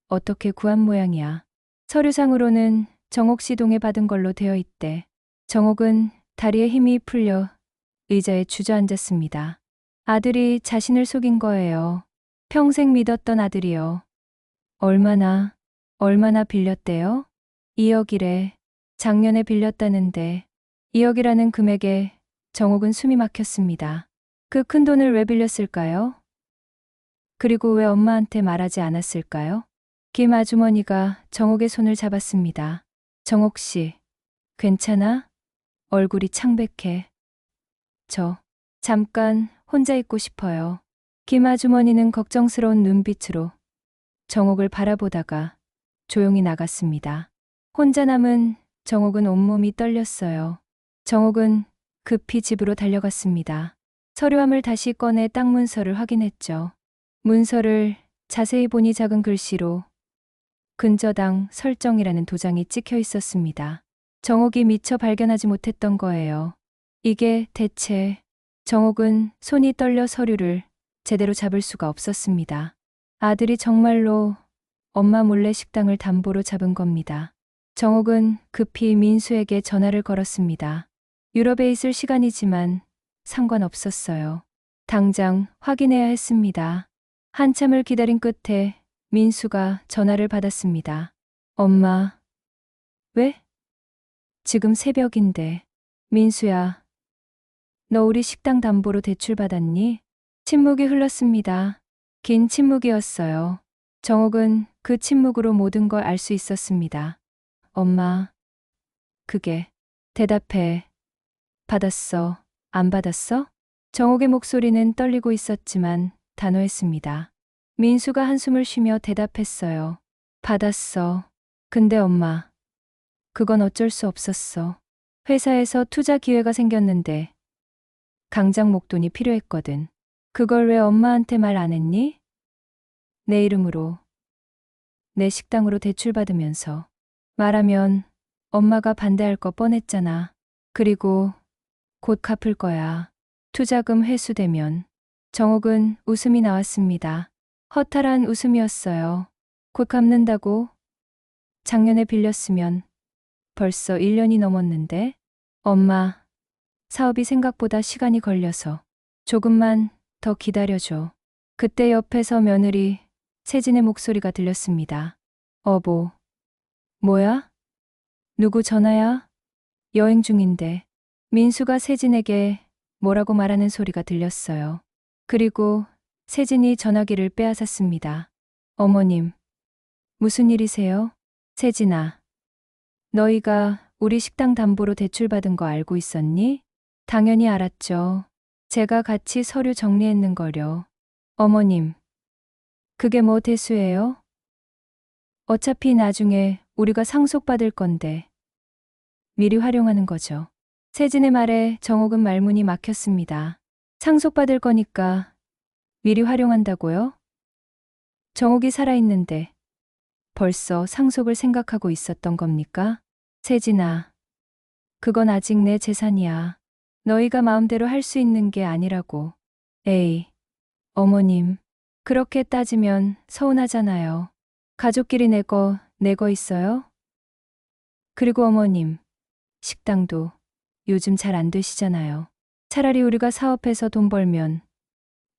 어떻게 구한 모양이야. 서류상으로는 정옥 씨 동의받은 걸로 되어 있대. 정옥은 다리에 힘이 풀려 의자에 주저앉았습니다. 아들이 자신을 속인 거예요. 평생 믿었던 아들이요. 얼마나 빌렸대요? 2억이래. 작년에 빌렸다는데 2억이라는 금액에 정옥은 숨이 막혔습니다. 그 큰 돈을 왜 빌렸을까요? 그리고 왜 엄마한테 말하지 않았을까요? 김 아주머니가 정옥의 손을 잡았습니다. 정옥 씨, 괜찮아? 얼굴이 창백해. 저, 잠깐 혼자 있고 싶어요. 김 아주머니는 걱정스러운 눈빛으로 정옥을 바라보다가 조용히 나갔습니다. 혼자 남은 정옥은 온몸이 떨렸어요. 정옥은 급히 집으로 달려갔습니다. 서류함을 다시 꺼내 땅 문서를 확인했죠. 문서를 자세히 보니 작은 글씨로 근저당 설정이라는 도장이 찍혀 있었습니다. 정옥이 미처 발견하지 못했던 거예요. 이게 대체... 정옥은 손이 떨려 서류를 제대로 잡을 수가 없었습니다. 아들이 정말로 엄마 몰래 식당을 담보로 잡은 겁니다. 정옥은 급히 민수에게 전화를 걸었습니다. 유럽에 있을 시간이지만 상관없었어요. 당장 확인해야 했습니다. 한참을 기다린 끝에 민수가 전화를 받았습니다. 엄마. 왜? 지금 새벽인데. 민수야. 너 우리 식당 담보로 대출 받았니? 침묵이 흘렀습니다. 긴 침묵이었어요. 정옥은 그 침묵으로 모든 걸 알 수 있었습니다. 엄마. 그게. 대답해. 받았어. 안 받았어? 정옥의 목소리는 떨리고 있었지만 단호했습니다. 민수가 한숨을 쉬며 대답했어요. 받았어. 근데 엄마. 그건 어쩔 수 없었어. 회사에서 투자 기회가 생겼는데 강장 목돈이 필요했거든. 그걸 왜 엄마한테 말 안 했니? 내 이름으로, 내 식당으로 대출받으면서. 말하면 엄마가 반대할 거 뻔했잖아. 그리고 곧 갚을 거야. 투자금 회수되면. 정옥은 웃음이 나왔습니다. 허탈한 웃음이었어요. 곧 갚는다고? 작년에 빌렸으면 벌써 1년이 넘었는데? 엄마, 사업이 생각보다 시간이 걸려서 조금만 더 기다려줘. 그때 옆에서 며느리 세진의 목소리가 들렸습니다. 어보. 뭐야? 누구 전화야? 여행 중인데. 민수가 세진에게 뭐라고 말하는 소리가 들렸어요. 그리고 세진이 전화기를 빼앗았습니다. 어머님. 무슨 일이세요? 세진아. 너희가 우리 식당 담보로 대출받은 거 알고 있었니? 당연히 알았죠. 제가 같이 서류 정리했는 거려. 어머님. 그게 뭐 대수예요? 어차피 나중에 우리가 상속받을 건데 미리 활용하는 거죠. 세진의 말에 정옥은 말문이 막혔습니다. 상속받을 거니까 미리 활용한다고요? 정옥이 살아있는데 벌써 상속을 생각하고 있었던 겁니까? 세진아, 그건 아직 내 재산이야. 너희가 마음대로 할 수 있는 게 아니라고. 에이, 어머님, 그렇게 따지면 서운하잖아요. 가족끼리 내 거 있어요? 그리고 어머님, 식당도 요즘 잘 안 되시잖아요. 차라리 우리가 사업해서 돈 벌면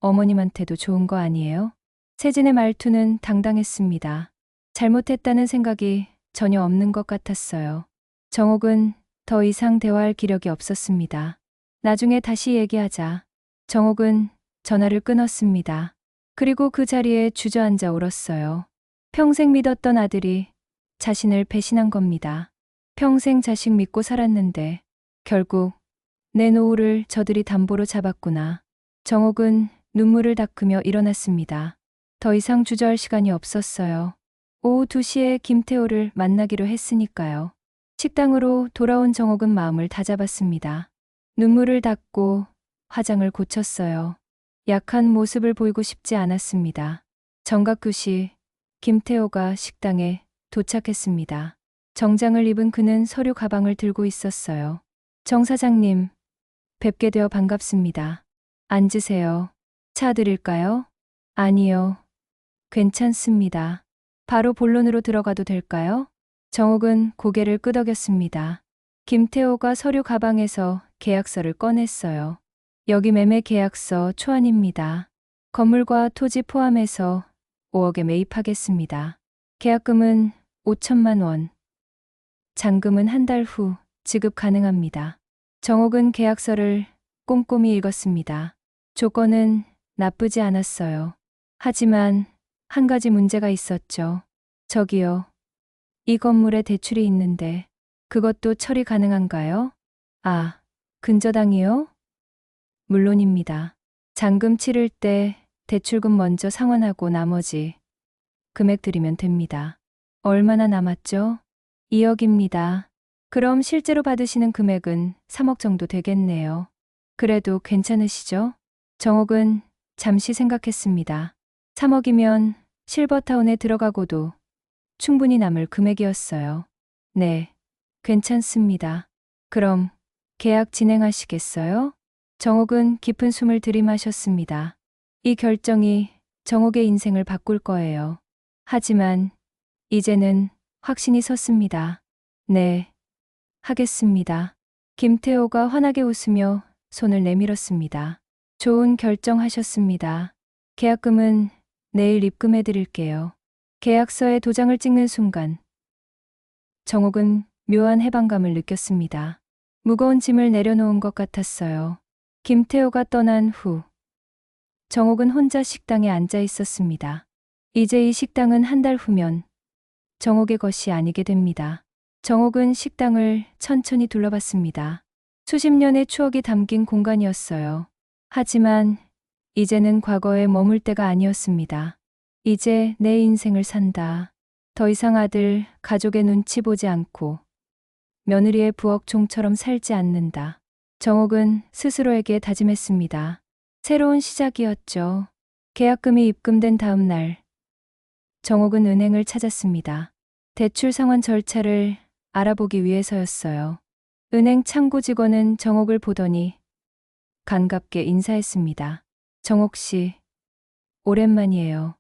어머님한테도 좋은 거 아니에요? 세진의 말투는 당당했습니다. 잘못했다는 생각이 전혀 없는 것 같았어요. 정옥은 더 이상 대화할 기력이 없었습니다. 나중에 다시 얘기하자. 정옥은 전화를 끊었습니다. 그리고 그 자리에 주저앉아 울었어요. 평생 믿었던 아들이 자신을 배신한 겁니다. 평생 자식 믿고 살았는데 결국 내 노후를 저들이 담보로 잡았구나. 정옥은 눈물을 닦으며 일어났습니다. 더 이상 주저할 시간이 없었어요. 오후 2시에 김태호를 만나기로 했으니까요. 식당으로 돌아온 정옥은 마음을 다잡았습니다. 눈물을 닦고 화장을 고쳤어요. 약한 모습을 보이고 싶지 않았습니다. 정각 9시 김태호가 식당에 도착했습니다. 정장을 입은 그는 서류 가방을 들고 있었어요. 정 사장님, 뵙게 되어 반갑습니다. 앉으세요. 차 드릴까요? 아니요. 괜찮습니다. 바로 본론으로 들어가도 될까요? 정옥은 고개를 끄덕였습니다. 김태호가 서류 가방에서 계약서를 꺼냈어요. 여기 매매 계약서 초안입니다. 건물과 토지 포함해서 5억에 매입하겠습니다. 계약금은 5천만 원. 잔금은 한 달 후 지급 가능합니다. 정옥은 계약서를 꼼꼼히 읽었습니다. 조건은 나쁘지 않았어요. 하지만 한 가지 문제가 있었죠. 저기요. 이 건물에 대출이 있는데 그것도 처리 가능한가요? 아, 근저당이요? 물론입니다. 잔금 치를 때 대출금 먼저 상환하고 나머지 금액 드리면 됩니다. 얼마나 남았죠? 2억입니다. 그럼 실제로 받으시는 금액은 3억 정도 되겠네요. 그래도 괜찮으시죠? 정옥은 잠시 생각했습니다. 3억이면 실버타운에 들어가고도 충분히 남을 금액이었어요. 네, 괜찮습니다. 그럼 계약 진행하시겠어요? 정옥은 깊은 숨을 들이마셨습니다. 이 결정이 정옥의 인생을 바꿀 거예요. 하지만 이제는 확신이 섰습니다. 네, 하겠습니다. 김태호가 환하게 웃으며 손을 내밀었습니다. 좋은 결정하셨습니다. 계약금은 내일 입금해 드릴게요. 계약서에 도장을 찍는 순간 정옥은 묘한 해방감을 느꼈습니다. 무거운 짐을 내려놓은 것 같았어요. 김태호가 떠난 후 정옥은 혼자 식당에 앉아 있었습니다. 이제 이 식당은 한 달 후면 정옥의 것이 아니게 됩니다. 정옥은 식당을 천천히 둘러봤습니다. 수십 년의 추억이 담긴 공간이었어요. 하지만 이제는 과거에 머물 때가 아니었습니다. 이제 내 인생을 산다. 더 이상 아들, 가족의 눈치 보지 않고 며느리의 부엌 종처럼 살지 않는다. 정옥은 스스로에게 다짐했습니다. 새로운 시작이었죠. 계약금이 입금된 다음 날 정옥은 은행을 찾았습니다. 대출 상환 절차를 알아보기 위해서였어요. 은행 창구 직원은 정옥을 보더니 반갑게 인사했습니다. 정옥 씨, 오랜만이에요.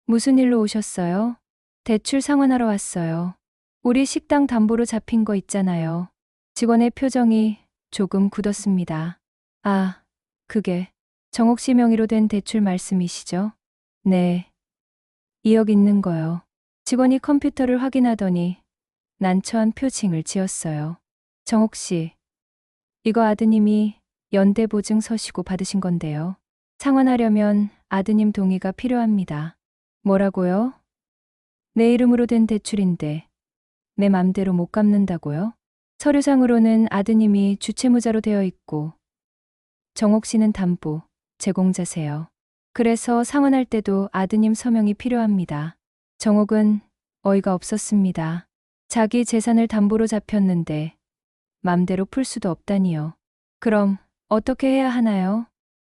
무슨 일로 오셨어요? 대출 상환하러 왔어요. 우리 식당 담보로 잡힌 거 있잖아요. 직원의 표정이 조금 굳었습니다. 아, 그게 정옥 씨 명의로 된 대출 말씀이시죠? 네. 2억 있는 거요. 직원이 컴퓨터를 확인하더니 난처한 표情을 지었어요. 정옥 씨, 이거 아드님이 연대보증 서시고 받으신 건데요. 상환하려면 아드님 동의가 필요합니다. 뭐라고요? 내 이름으로 된 대출인데 내 맘대로 못 갚는다고요? 서류상으로는 아드님이 주채무자로 되어 있고 정옥 씨는 담보, 제공자세요. 그래서 상환할 때도 아드님 서명이 필요합니다. 정옥은 어이가 없었습니다. 자기 재산을 담보로 잡혔는데 맘대로 풀 수도 없다니요. 그럼 어떻게 해야 하나요?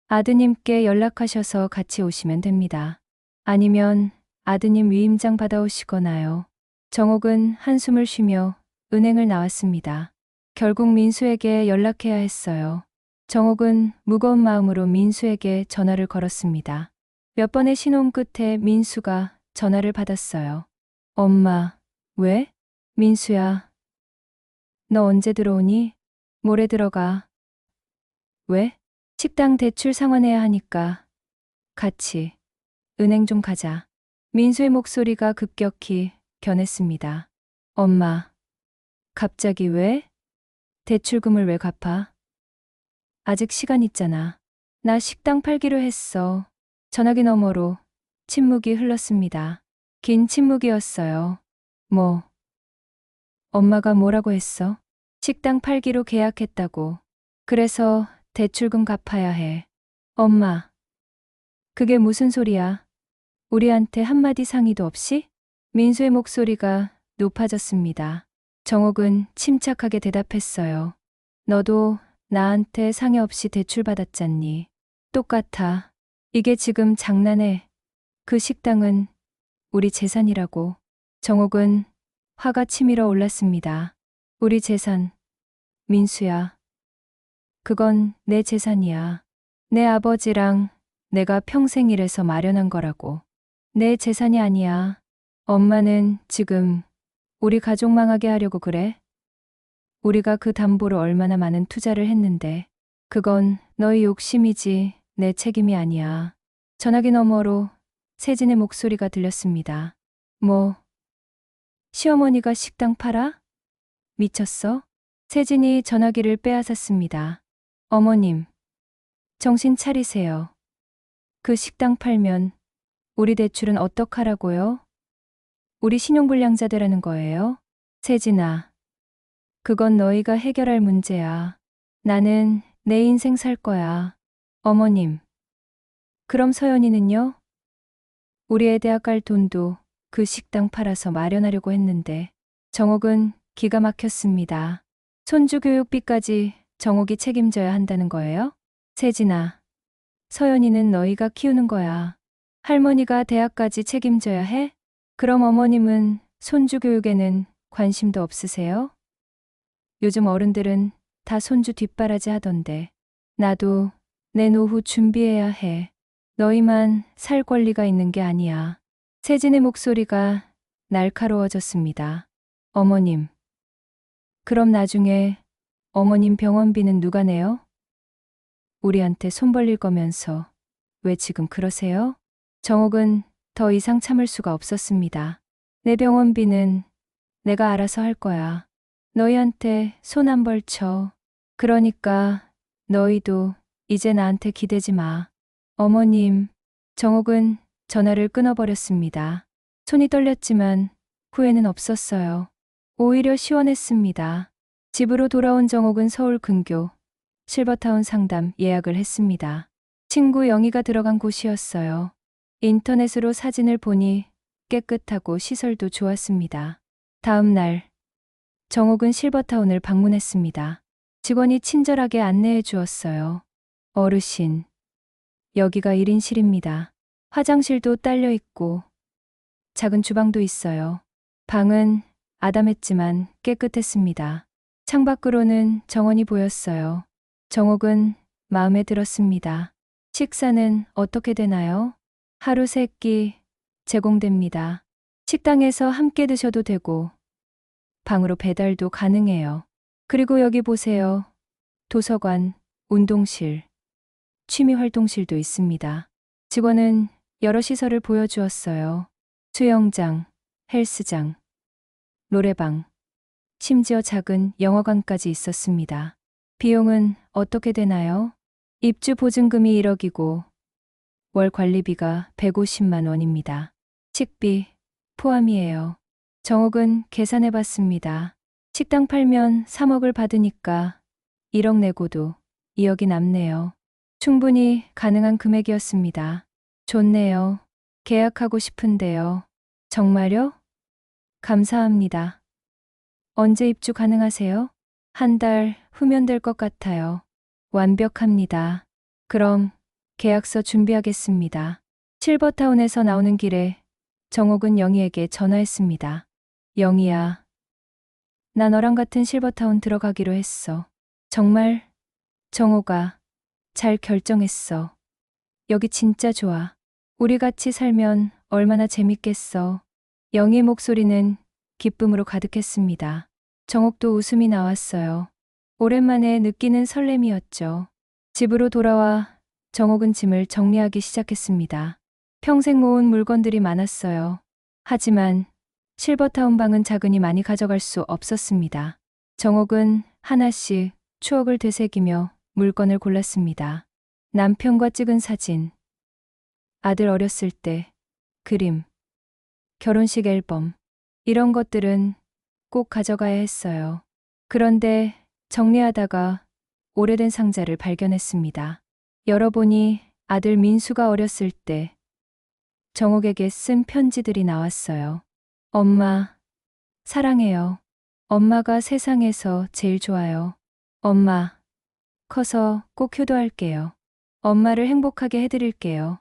아드님께 연락하셔서 같이 오시면 됩니다. 아니면 아드님 위임장 받아오시거나요. 정옥은 한숨을 쉬며 은행을 나왔습니다. 결국 민수에게 연락해야 했어요. 정옥은 무거운 마음으로 민수에게 전화를 걸었습니다. 몇 번의 신호음 끝에 민수가 전화를 받았어요. 엄마, 왜? 민수야, 너 언제 들어오니? 모레 들어가. 왜? 식당 대출 상환해야 하니까. 같이 은행 좀 가자. 민수의 목소리가 급격히 변했습니다. 엄마, 갑자기 왜? 대출금을 왜 갚아? 아직 시간 있잖아. 나 식당 팔기로 했어. 전화기 너머로 침묵이 흘렀습니다. 긴 침묵이었어요. 뭐? 엄마가 뭐라고 했어? 식당 팔기로 계약했다고. 그래서 대출금 갚아야 해. 엄마, 그게 무슨 소리야? 우리한테 한마디 상의도 없이? 민수의 목소리가 높아졌습니다. 정옥은 침착하게 대답했어요. 너도 나한테 상의 없이 대출받았잖니. 똑같아. 이게 지금 장난해. 그 식당은 우리 재산이라고. 정옥은 화가 치밀어 올랐습니다. 우리 재산. 민수야. 그건 내 재산이야. 내 아버지랑 내가 평생 일해서 마련한 거라고. 내 재산이 아니야. 엄마는 지금 우리 가족 망하게 하려고 그래? 우리가 그 담보로 얼마나 많은 투자를 했는데. 그건 너희 욕심이지 내 책임이 아니야. 전화기 너머로 세진의 목소리가 들렸습니다. 뭐? 시어머니가 식당 팔아? 미쳤어? 세진이 전화기를 빼앗았습니다. 어머님, 정신 차리세요. 그 식당 팔면 우리 대출은 어떡하라고요? 우리 신용불량자 되라는 거예요? 세진아, 그건 너희가 해결할 문제야. 나는 내 인생 살 거야. 어머님, 그럼 서연이는요? 우리 애 대학 갈 돈도 그 식당 팔아서 마련하려고 했는데. 정옥은 기가 막혔습니다. 손주 교육비까지 정옥이 책임져야 한다는 거예요? 세진아, 서연이는 너희가 키우는 거야. 할머니가 대학까지 책임져야 해? 그럼 어머님은 손주 교육에는 관심도 없으세요? 요즘 어른들은 다 손주 뒷바라지 하던데. 나도 내 노후 준비해야 해. 너희만 살 권리가 있는 게 아니야. 세진의 목소리가 날카로워졌습니다. 어머님. 그럼 나중에 어머님 병원비는 누가 내요? 우리한테 손 벌릴 거면서 왜 지금 그러세요? 정옥은 더 이상 참을 수가 없었습니다. 내 병원비는 내가 알아서 할 거야. 너희한테 손 안 벌쳐. 그러니까 너희도 이제 나한테 기대지 마. 어머님, 정옥은 전화를 끊어버렸습니다. 손이 떨렸지만 후회는 없었어요. 오히려 시원했습니다. 집으로 돌아온 정옥은 서울 근교 실버타운 상담 예약을 했습니다. 친구 영희가 들어간 곳이었어요. 인터넷으로 사진을 보니 깨끗하고 시설도 좋았습니다. 다음 날 정옥은 실버타운을 방문했습니다. 직원이 친절하게 안내해 주었어요. 어르신, 여기가 1인실입니다. 화장실도 딸려 있고 작은 주방도 있어요. 방은 아담했지만 깨끗했습니다. 창밖으로는 정원이 보였어요. 정옥은 마음에 들었습니다. 식사는 어떻게 되나요? 하루 3끼 제공됩니다. 식당에서 함께 드셔도 되고 방으로 배달도 가능해요. 그리고 여기 보세요. 도서관, 운동실, 취미활동실도 있습니다. 직원은 여러 시설을 보여주었어요. 수영장, 헬스장, 노래방, 심지어 작은 영화관까지 있었습니다. 비용은 어떻게 되나요? 입주 보증금이 1억이고 월 관리비가 150만 원입니다. 식비 포함이에요. 정옥은 계산해 봤습니다. 식당 팔면 3억을 받으니까 1억 내고도 2억이 남네요. 충분히 가능한 금액이었습니다. 좋네요. 계약하고 싶은데요. 정말요? 감사합니다. 언제 입주 가능하세요? 한 달 후면 될 것 같아요. 완벽합니다. 그럼 계약서 준비하겠습니다. 실버타운에서 나오는 길에 정옥은 영희에게 전화했습니다. 영희야, 나 너랑 같은 실버타운 들어가기로 했어. 정말? 정옥아, 잘 결정했어. 여기 진짜 좋아. 우리 같이 살면 얼마나 재밌겠어. 영희의 목소리는 기쁨으로 가득했습니다. 정옥도 웃음이 나왔어요. 오랜만에 느끼는 설렘이었죠. 집으로 돌아와 정옥은 짐을 정리하기 시작했습니다. 평생 모은 물건들이 많았어요. 하지만 실버타운 방은 작으니 많이 가져갈 수 없었습니다. 정옥은 하나씩 추억을 되새기며 물건을 골랐습니다. 남편과 찍은 사진, 아들 어렸을 때 그림, 결혼식 앨범, 이런 것들은 꼭 가져가야 했어요. 그런데 정리하다가 오래된 상자를 발견했습니다. 열어보니 아들 민수가 어렸을 때 정옥에게 쓴 편지들이 나왔어요. 엄마, 사랑해요. 엄마가 세상에서 제일 좋아요. 엄마, 커서 꼭 효도할게요. 엄마를 행복하게 해드릴게요.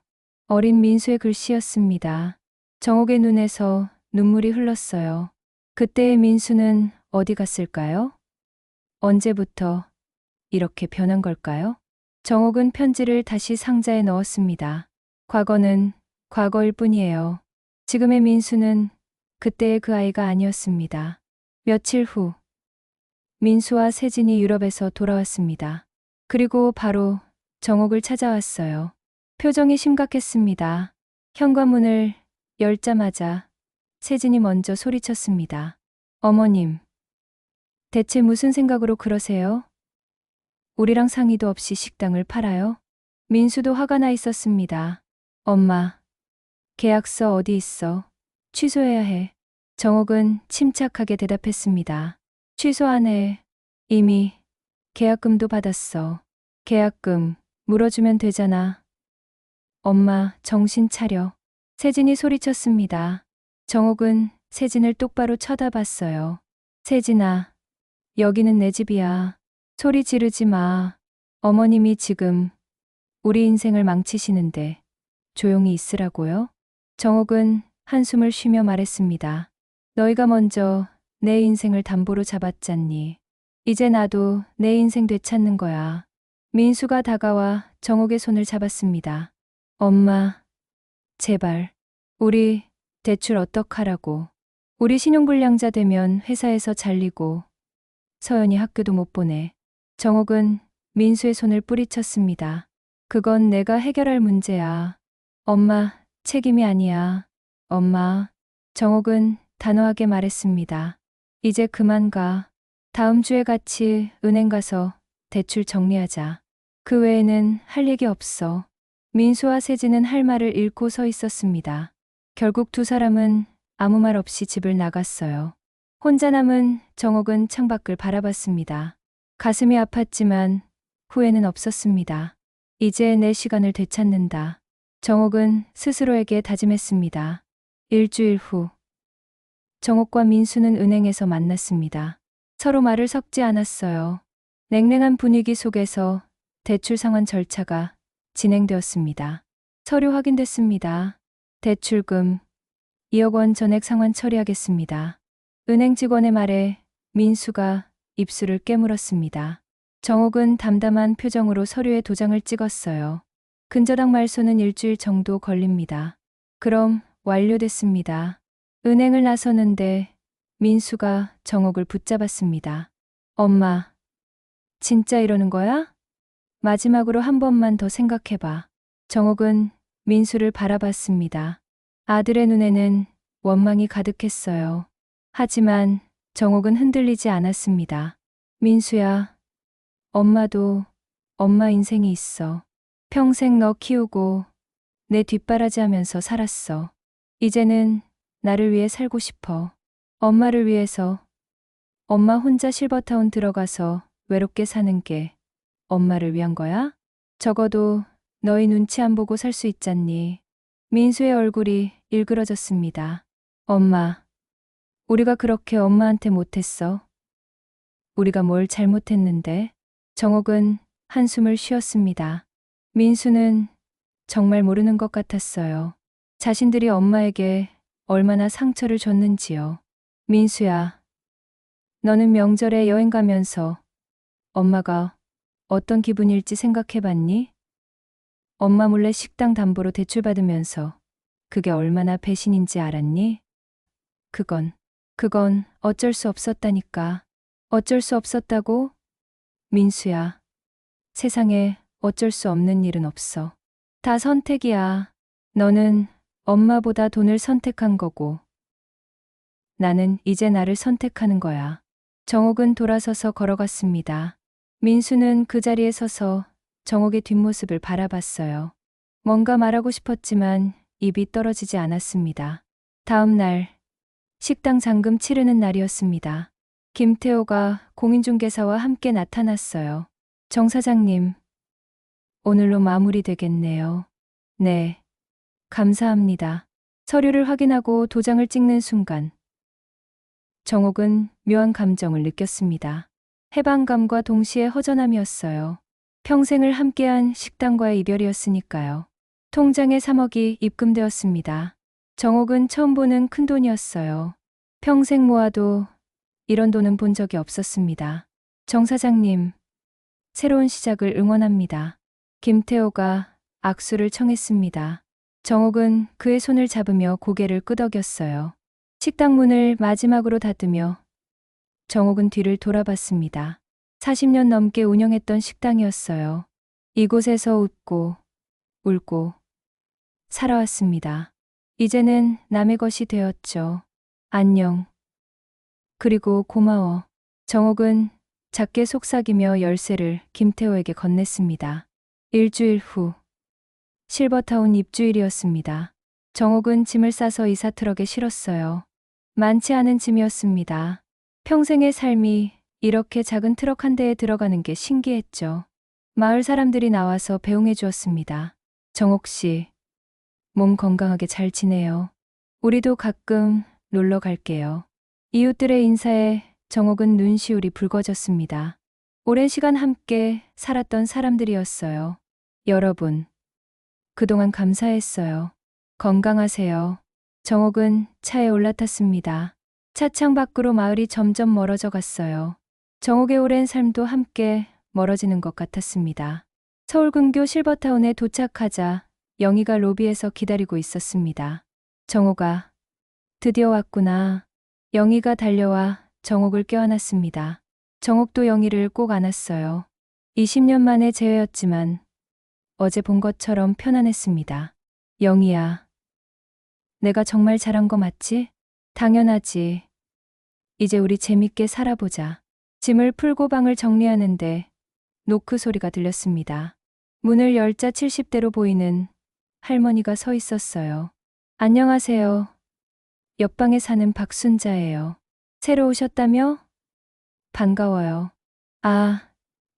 어린 민수의 글씨였습니다. 정옥의 눈에서 눈물이 흘렀어요. 그때의 민수는 어디 갔을까요? 언제부터 이렇게 변한 걸까요? 정옥은 편지를 다시 상자에 넣었습니다. 과거는 과거일 뿐이에요. 지금의 민수는 그때의 그 아이가 아니었습니다. 며칠 후, 민수와 세진이 유럽에서 돌아왔습니다. 그리고 바로 정옥을 찾아왔어요. 표정이 심각했습니다. 현관문을 열자마자 세진이 먼저 소리쳤습니다. 어머님, 대체 무슨 생각으로 그러세요? 우리랑 상의도 없이 식당을 팔아요? 민수도 화가 나 있었습니다. 엄마, 계약서 어디 있어? 취소해야 해. 정옥은 침착하게 대답했습니다. 취소 안 해. 이미 계약금도 받았어. 계약금 물어주면 되잖아. 엄마, 정신 차려. 세진이 소리쳤습니다. 정옥은 세진을 똑바로 쳐다봤어요. 세진아, 여기는 내 집이야. 소리 지르지 마. 어머님이 지금 우리 인생을 망치시는데 조용히 있으라고요? 정옥은 한숨을 쉬며 말했습니다. 너희가 먼저 내 인생을 담보로 잡았잖니. 이제 나도 내 인생 되찾는 거야. 민수가 다가와 정옥의 손을 잡았습니다. 엄마, 제발. 우리 대출 어떡하라고. 우리 신용불량자 되면 회사에서 잘리고 서연이 학교도 못 보내. 정옥은 민수의 손을 뿌리쳤습니다. 그건 내가 해결할 문제야. 엄마, 책임이 아니야. 엄마. 정옥은 단호하게 말했습니다. 이제 그만 가. 다음 주에 같이 은행 가서 대출 정리하자. 그 외에는 할 얘기 없어. 민수와 세진은 할 말을 잃고 서 있었습니다. 결국 두 사람은 아무 말 없이 집을 나갔어요. 혼자 남은 정옥은 창밖을 바라봤습니다. 가슴이 아팠지만 후회는 없었습니다. 이제 내 시간을 되찾는다. 정옥은 스스로에게 다짐했습니다. 일주일 후, 정옥과 민수는 은행에서 만났습니다. 서로 말을 섞지 않았어요. 냉랭한 분위기 속에서 대출 상환 절차가 진행되었습니다. 서류 확인됐습니다. 대출금 2억 원 전액 상환 처리하겠습니다. 은행 직원의 말에 민수가 입술을 깨물었습니다. 정옥은 담담한 표정으로 서류에 도장을 찍었어요. 근저당 말소는 일주일 정도 걸립니다. 그럼 완료됐습니다. 은행을 나서는데 민수가 정옥을 붙잡았습니다. 엄마, 진짜 이러는 거야? 마지막으로 한 번만 더 생각해봐. 정옥은 민수를 바라봤습니다. 아들의 눈에는 원망이 가득했어요. 하지만 정옥은 흔들리지 않았습니다. 민수야, 엄마도 엄마 인생이 있어. 평생 너 키우고 내 뒷바라지 하면서 살았어. 이제는 나를 위해 살고 싶어. 엄마를 위해서. 엄마 혼자 실버타운 들어가서 외롭게 사는 게 엄마를 위한 거야? 적어도 너희 눈치 안 보고 살 수 있잖니. 민수의 얼굴이 일그러졌습니다. 엄마, 우리가 그렇게 엄마한테 못했어. 우리가 뭘 잘못했는데? 정옥은 한숨을 쉬었습니다. 민수는 정말 모르는 것 같았어요. 자신들이 엄마에게 얼마나 상처를 줬는지요. 민수야, 너는 명절에 여행 가면서 엄마가 어떤 기분일지 생각해봤니? 엄마 몰래 식당 담보로 대출받으면서 그게 얼마나 배신인지 알았니? 그건 어쩔 수 없었다니까. 어쩔 수 없었다고? 민수야, 세상에 어쩔 수 없는 일은 없어. 다 선택이야. 너는 엄마보다 돈을 선택한 거고, 나는 이제 나를 선택하는 거야. 정옥은 돌아서서 걸어갔습니다. 민수는 그 자리에 서서 정옥의 뒷모습을 바라봤어요. 뭔가 말하고 싶었지만 입이 떨어지지 않았습니다. 다음 날, 식당 잔금 치르는 날이었습니다. 김태호가 공인중개사와 함께 나타났어요. 정 사장님, 오늘로 마무리되겠네요. 네, 감사합니다. 서류를 확인하고 도장을 찍는 순간 정옥은 묘한 감정을 느꼈습니다. 해방감과 동시에 허전함이었어요. 평생을 함께한 식당과의 이별이었으니까요. 통장에 3억이 입금되었습니다. 정옥은 처음 보는 큰돈이었어요. 평생 모아도 이런 돈은 본 적이 없었습니다. 정 사장님, 새로운 시작을 응원합니다. 김태호가 악수를 청했습니다. 정옥은 그의 손을 잡으며 고개를 끄덕였어요. 식당 문을 마지막으로 닫으며 정옥은 뒤를 돌아봤습니다. 40년 넘게 운영했던 식당이었어요. 이곳에서 웃고 울고 살아왔습니다. 이제는 남의 것이 되었죠. 안녕. 그리고 고마워. 정옥은 작게 속삭이며 열쇠를 김태호에게 건넸습니다. 일주일 후 실버타운 입주일이었습니다. 정옥은 짐을 싸서 이사 트럭에 실었어요. 많지 않은 짐이었습니다. 평생의 삶이 이렇게 작은 트럭 한 대에 들어가는 게 신기했죠. 마을 사람들이 나와서 배웅해 주었습니다. 정옥 씨, 몸 건강하게 잘 지내요. 우리도 가끔 놀러 갈게요. 이웃들의 인사에 정옥은 눈시울이 붉어졌습니다. 오랜 시간 함께 살았던 사람들이었어요. 여러분, 그동안 감사했어요. 건강하세요. 정옥은 차에 올라탔습니다. 차창 밖으로 마을이 점점 멀어져 갔어요. 정옥의 오랜 삶도 함께 멀어지는 것 같았습니다. 서울 근교 실버타운에 도착하자 영희가 로비에서 기다리고 있었습니다. 정옥아, 드디어 왔구나. 영희가 달려와 정옥을 껴안았습니다. 정옥도 영희를 꼭 안았어요. 20년 만의 재회였지만 어제 본 것처럼 편안했습니다. 영희야, 내가 정말 잘한 거 맞지? 당연하지. 이제 우리 재밌게 살아보자. 짐을 풀고 방을 정리하는데 노크 소리가 들렸습니다. 문을 열자 70대로 보이는 할머니가 서 있었어요. 안녕하세요. 옆방에 사는 박순자예요. 새로 오셨다며? 반가워요. 아,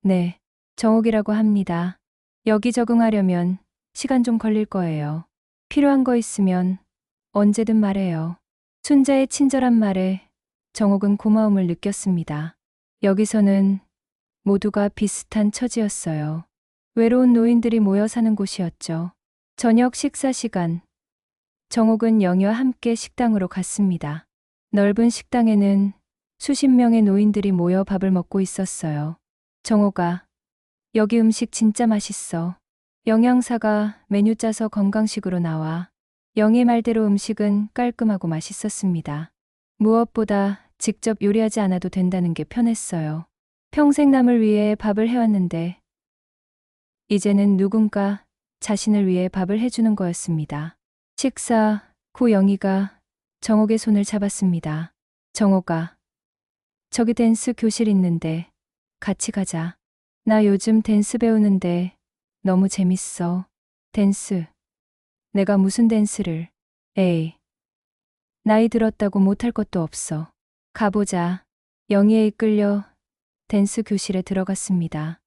네. 정옥이라고 합니다. 여기 적응하려면 시간 좀 걸릴 거예요. 필요한 거 있으면 언제든 말해요. 순자의 친절한 말에 정옥은 고마움을 느꼈습니다. 여기서는 모두가 비슷한 처지였어요. 외로운 노인들이 모여 사는 곳이었죠. 저녁 식사 시간, 정옥은 영희와 함께 식당으로 갔습니다. 넓은 식당에는 수십 명의 노인들이 모여 밥을 먹고 있었어요. 정옥아, 여기 음식 진짜 맛있어. 영양사가 메뉴 짜서 건강식으로 나와. 영희 말대로 음식은 깔끔하고 맛있었습니다. 무엇보다 직접 요리하지 않아도 된다는 게 편했어요. 평생 남을 위해 밥을 해왔는데 이제는 누군가 자신을 위해 밥을 해주는 거였습니다. 식사 후 영희가 정옥의 손을 잡았습니다. 정옥아, 저기 댄스 교실 있는데 같이 가자. 나 요즘 댄스 배우는데 너무 재밌어. 댄스. 내가 무슨 댄스를. 에이. 나이 들었다고 못할 것도 없어. 가보자. 영희에 이끌려 댄스 교실에 들어갔습니다.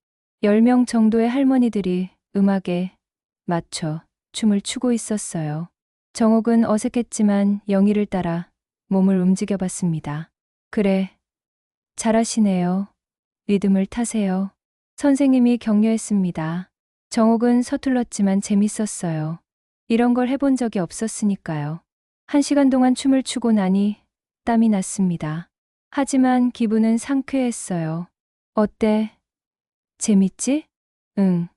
10명 정도의 할머니들이 음악에 맞춰 춤을 추고 있었어요. 정옥은 어색했지만 영희를 따라 몸을 움직여 봤습니다. 그래. 잘하시네요. 리듬을 타세요. 선생님이 격려했습니다. 정옥은 서툴렀지만 재밌었어요. 이런 걸 해본 적이 없었으니까요. 1시간 동안 춤을 추고 나니 땀이 났습니다. 하지만 기분은 상쾌했어요. 어때? 재밌지? 응.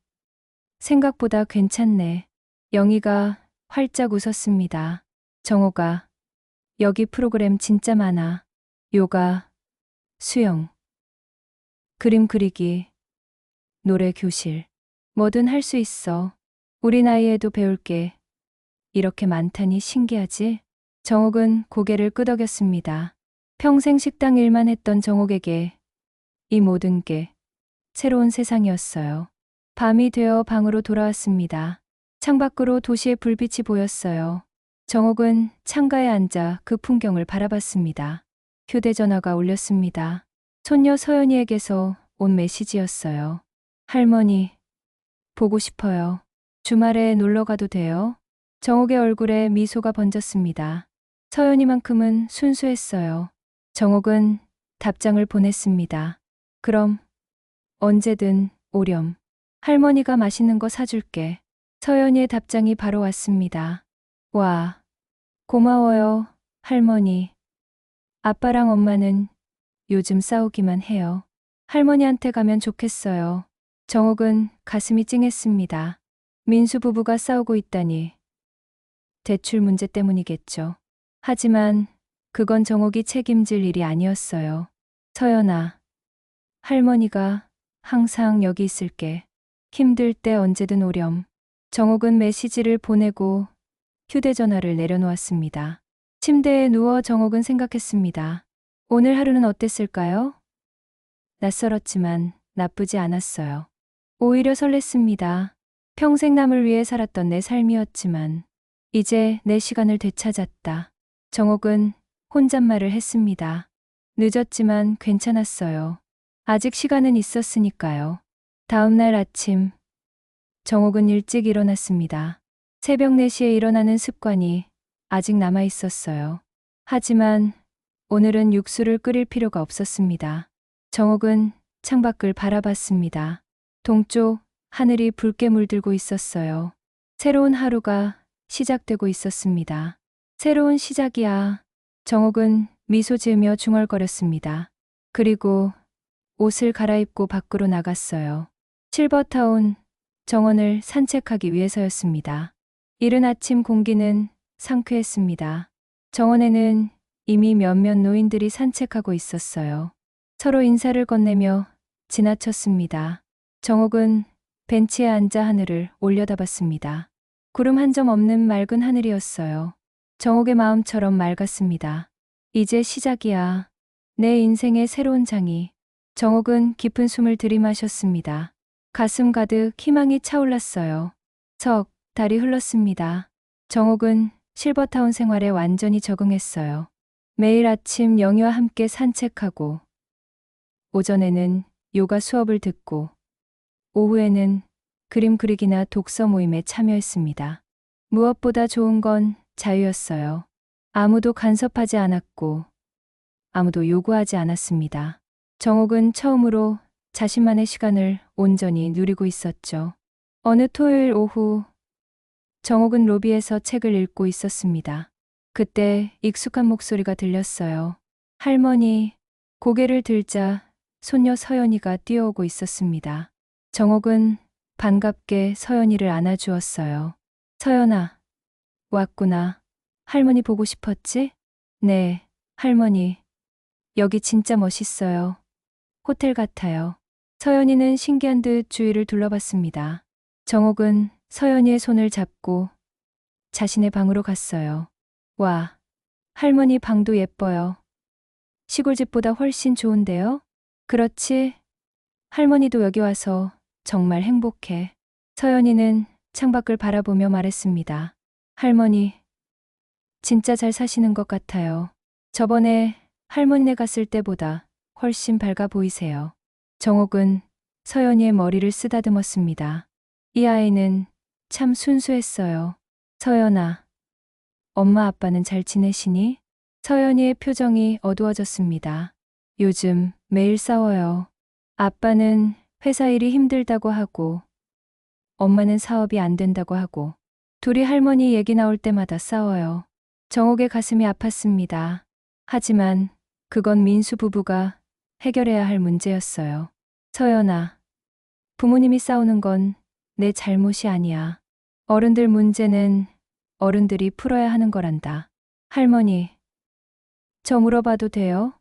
생각보다 괜찮네. 영희가 활짝 웃었습니다. 정옥아, 여기 프로그램 진짜 많아. 요가, 수영, 그림 그리기, 노래 교실. 뭐든 할 수 있어. 우리 나이에도 배울 게 이렇게 많다니 신기하지? 정옥은 고개를 끄덕였습니다. 평생 식당 일만 했던 정옥에게 이 모든 게 새로운 세상이었어요. 밤이 되어 방으로 돌아왔습니다. 창밖으로 도시의 불빛이 보였어요. 정옥은 창가에 앉아 그 풍경을 바라봤습니다. 휴대전화가 울렸습니다. 손녀 서연이에게서 온 메시지였어요. 할머니, 보고 싶어요. 주말에 놀러 가도 돼요? 정옥의 얼굴에 미소가 번졌습니다. 서연이만큼은 순수했어요. 정옥은 답장을 보냈습니다. 그럼 언제든 오렴. 할머니가 맛있는 거 사줄게. 서연이의 답장이 바로 왔습니다. 와, 고마워요, 할머니. 아빠랑 엄마는 요즘 싸우기만 해요. 할머니한테 가면 좋겠어요. 정옥은 가슴이 찡했습니다. 민수 부부가 싸우고 있다니. 대출 문제 때문이겠죠. 하지만 그건 정옥이 책임질 일이 아니었어요. 서연아, 할머니가 항상 여기 있을게. 힘들 때 언제든 오렴. 정옥은 메시지를 보내고 휴대전화를 내려놓았습니다. 침대에 누워 정옥은 생각했습니다. 오늘 하루는 어땠을까요? 낯설었지만 나쁘지 않았어요. 오히려 설렜습니다. 평생 남을 위해 살았던 내 삶이었지만 이제 내 시간을 되찾았다. 정옥은 혼잣말을 했습니다. 늦었지만 괜찮았어요. 아직 시간은 있었으니까요. 다음 날 아침, 정옥은 일찍 일어났습니다. 새벽 4시에 일어나는 습관이 아직 남아 있었어요. 하지만 오늘은 육수를 끓일 필요가 없었습니다. 정옥은 창밖을 바라봤습니다. 동쪽 하늘이 붉게 물들고 있었어요. 새로운 하루가 시작되고 있었습니다. 새로운 시작이야. 정옥은 미소 지으며 중얼거렸습니다. 그리고 옷을 갈아입고 밖으로 나갔어요. 실버타운 정원을 산책하기 위해서였습니다. 이른 아침 공기는 상쾌했습니다. 정원에는 이미 몇몇 노인들이 산책하고 있었어요. 서로 인사를 건네며 지나쳤습니다. 정옥은 벤치에 앉아 하늘을 올려다봤습니다. 구름 한 점 없는 맑은 하늘이었어요. 정옥의 마음처럼 맑았습니다. 이제 시작이야. 내 인생의 새로운 장이. 정옥은 깊은 숨을 들이마셨습니다. 가슴 가득 희망이 차올랐어요. 석 달이 흘렀습니다. 정옥은 실버타운 생활에 완전히 적응했어요. 매일 아침 영희와 함께 산책하고, 오전에는 요가 수업을 듣고, 오후에는 그림 그리기나 독서 모임에 참여했습니다. 무엇보다 좋은 건 자유였어요. 아무도 간섭하지 않았고, 아무도 요구하지 않았습니다. 정옥은 처음으로 자신만의 시간을 온전히 누리고 있었죠. 어느 토요일 오후, 정옥은 로비에서 책을 읽고 있었습니다. 그때 익숙한 목소리가 들렸어요. 할머니. 고개를 들자 손녀 서연이가 뛰어오고 있었습니다. 정옥은 반갑게 서연이를 안아주었어요. 서연아, 왔구나. 할머니 보고 싶었지? 네, 할머니. 여기 진짜 멋있어요. 호텔 같아요. 서연이는 신기한 듯 주위를 둘러봤습니다. 정옥은 서연이의 손을 잡고 자신의 방으로 갔어요. 와, 할머니 방도 예뻐요. 시골집보다 훨씬 좋은데요? 그렇지? 할머니도 여기 와서 정말 행복해. 서연이는 창밖을 바라보며 말했습니다. 할머니, 진짜 잘 사시는 것 같아요. 저번에 할머니네 갔을 때보다 훨씬 밝아 보이세요. 정옥은 서연이의 머리를 쓰다듬었습니다. 이 아이는 참 순수했어요. 서연아, 엄마 아빠는 잘 지내시니? 서연이의 표정이 어두워졌습니다. 요즘 매일 싸워요. 아빠는 회사 일이 힘들다고 하고, 엄마는 사업이 안 된다고 하고, 둘이 할머니 얘기 나올 때마다 싸워요. 정옥의 가슴이 아팠습니다. 하지만 그건 민수 부부가 해결해야 할 문제였어요. 서연아, 부모님이 싸우는 건 내 잘못이 아니야. 어른들 문제는 어른들이 풀어야 하는 거란다. 할머니, 저 물어봐도 돼요?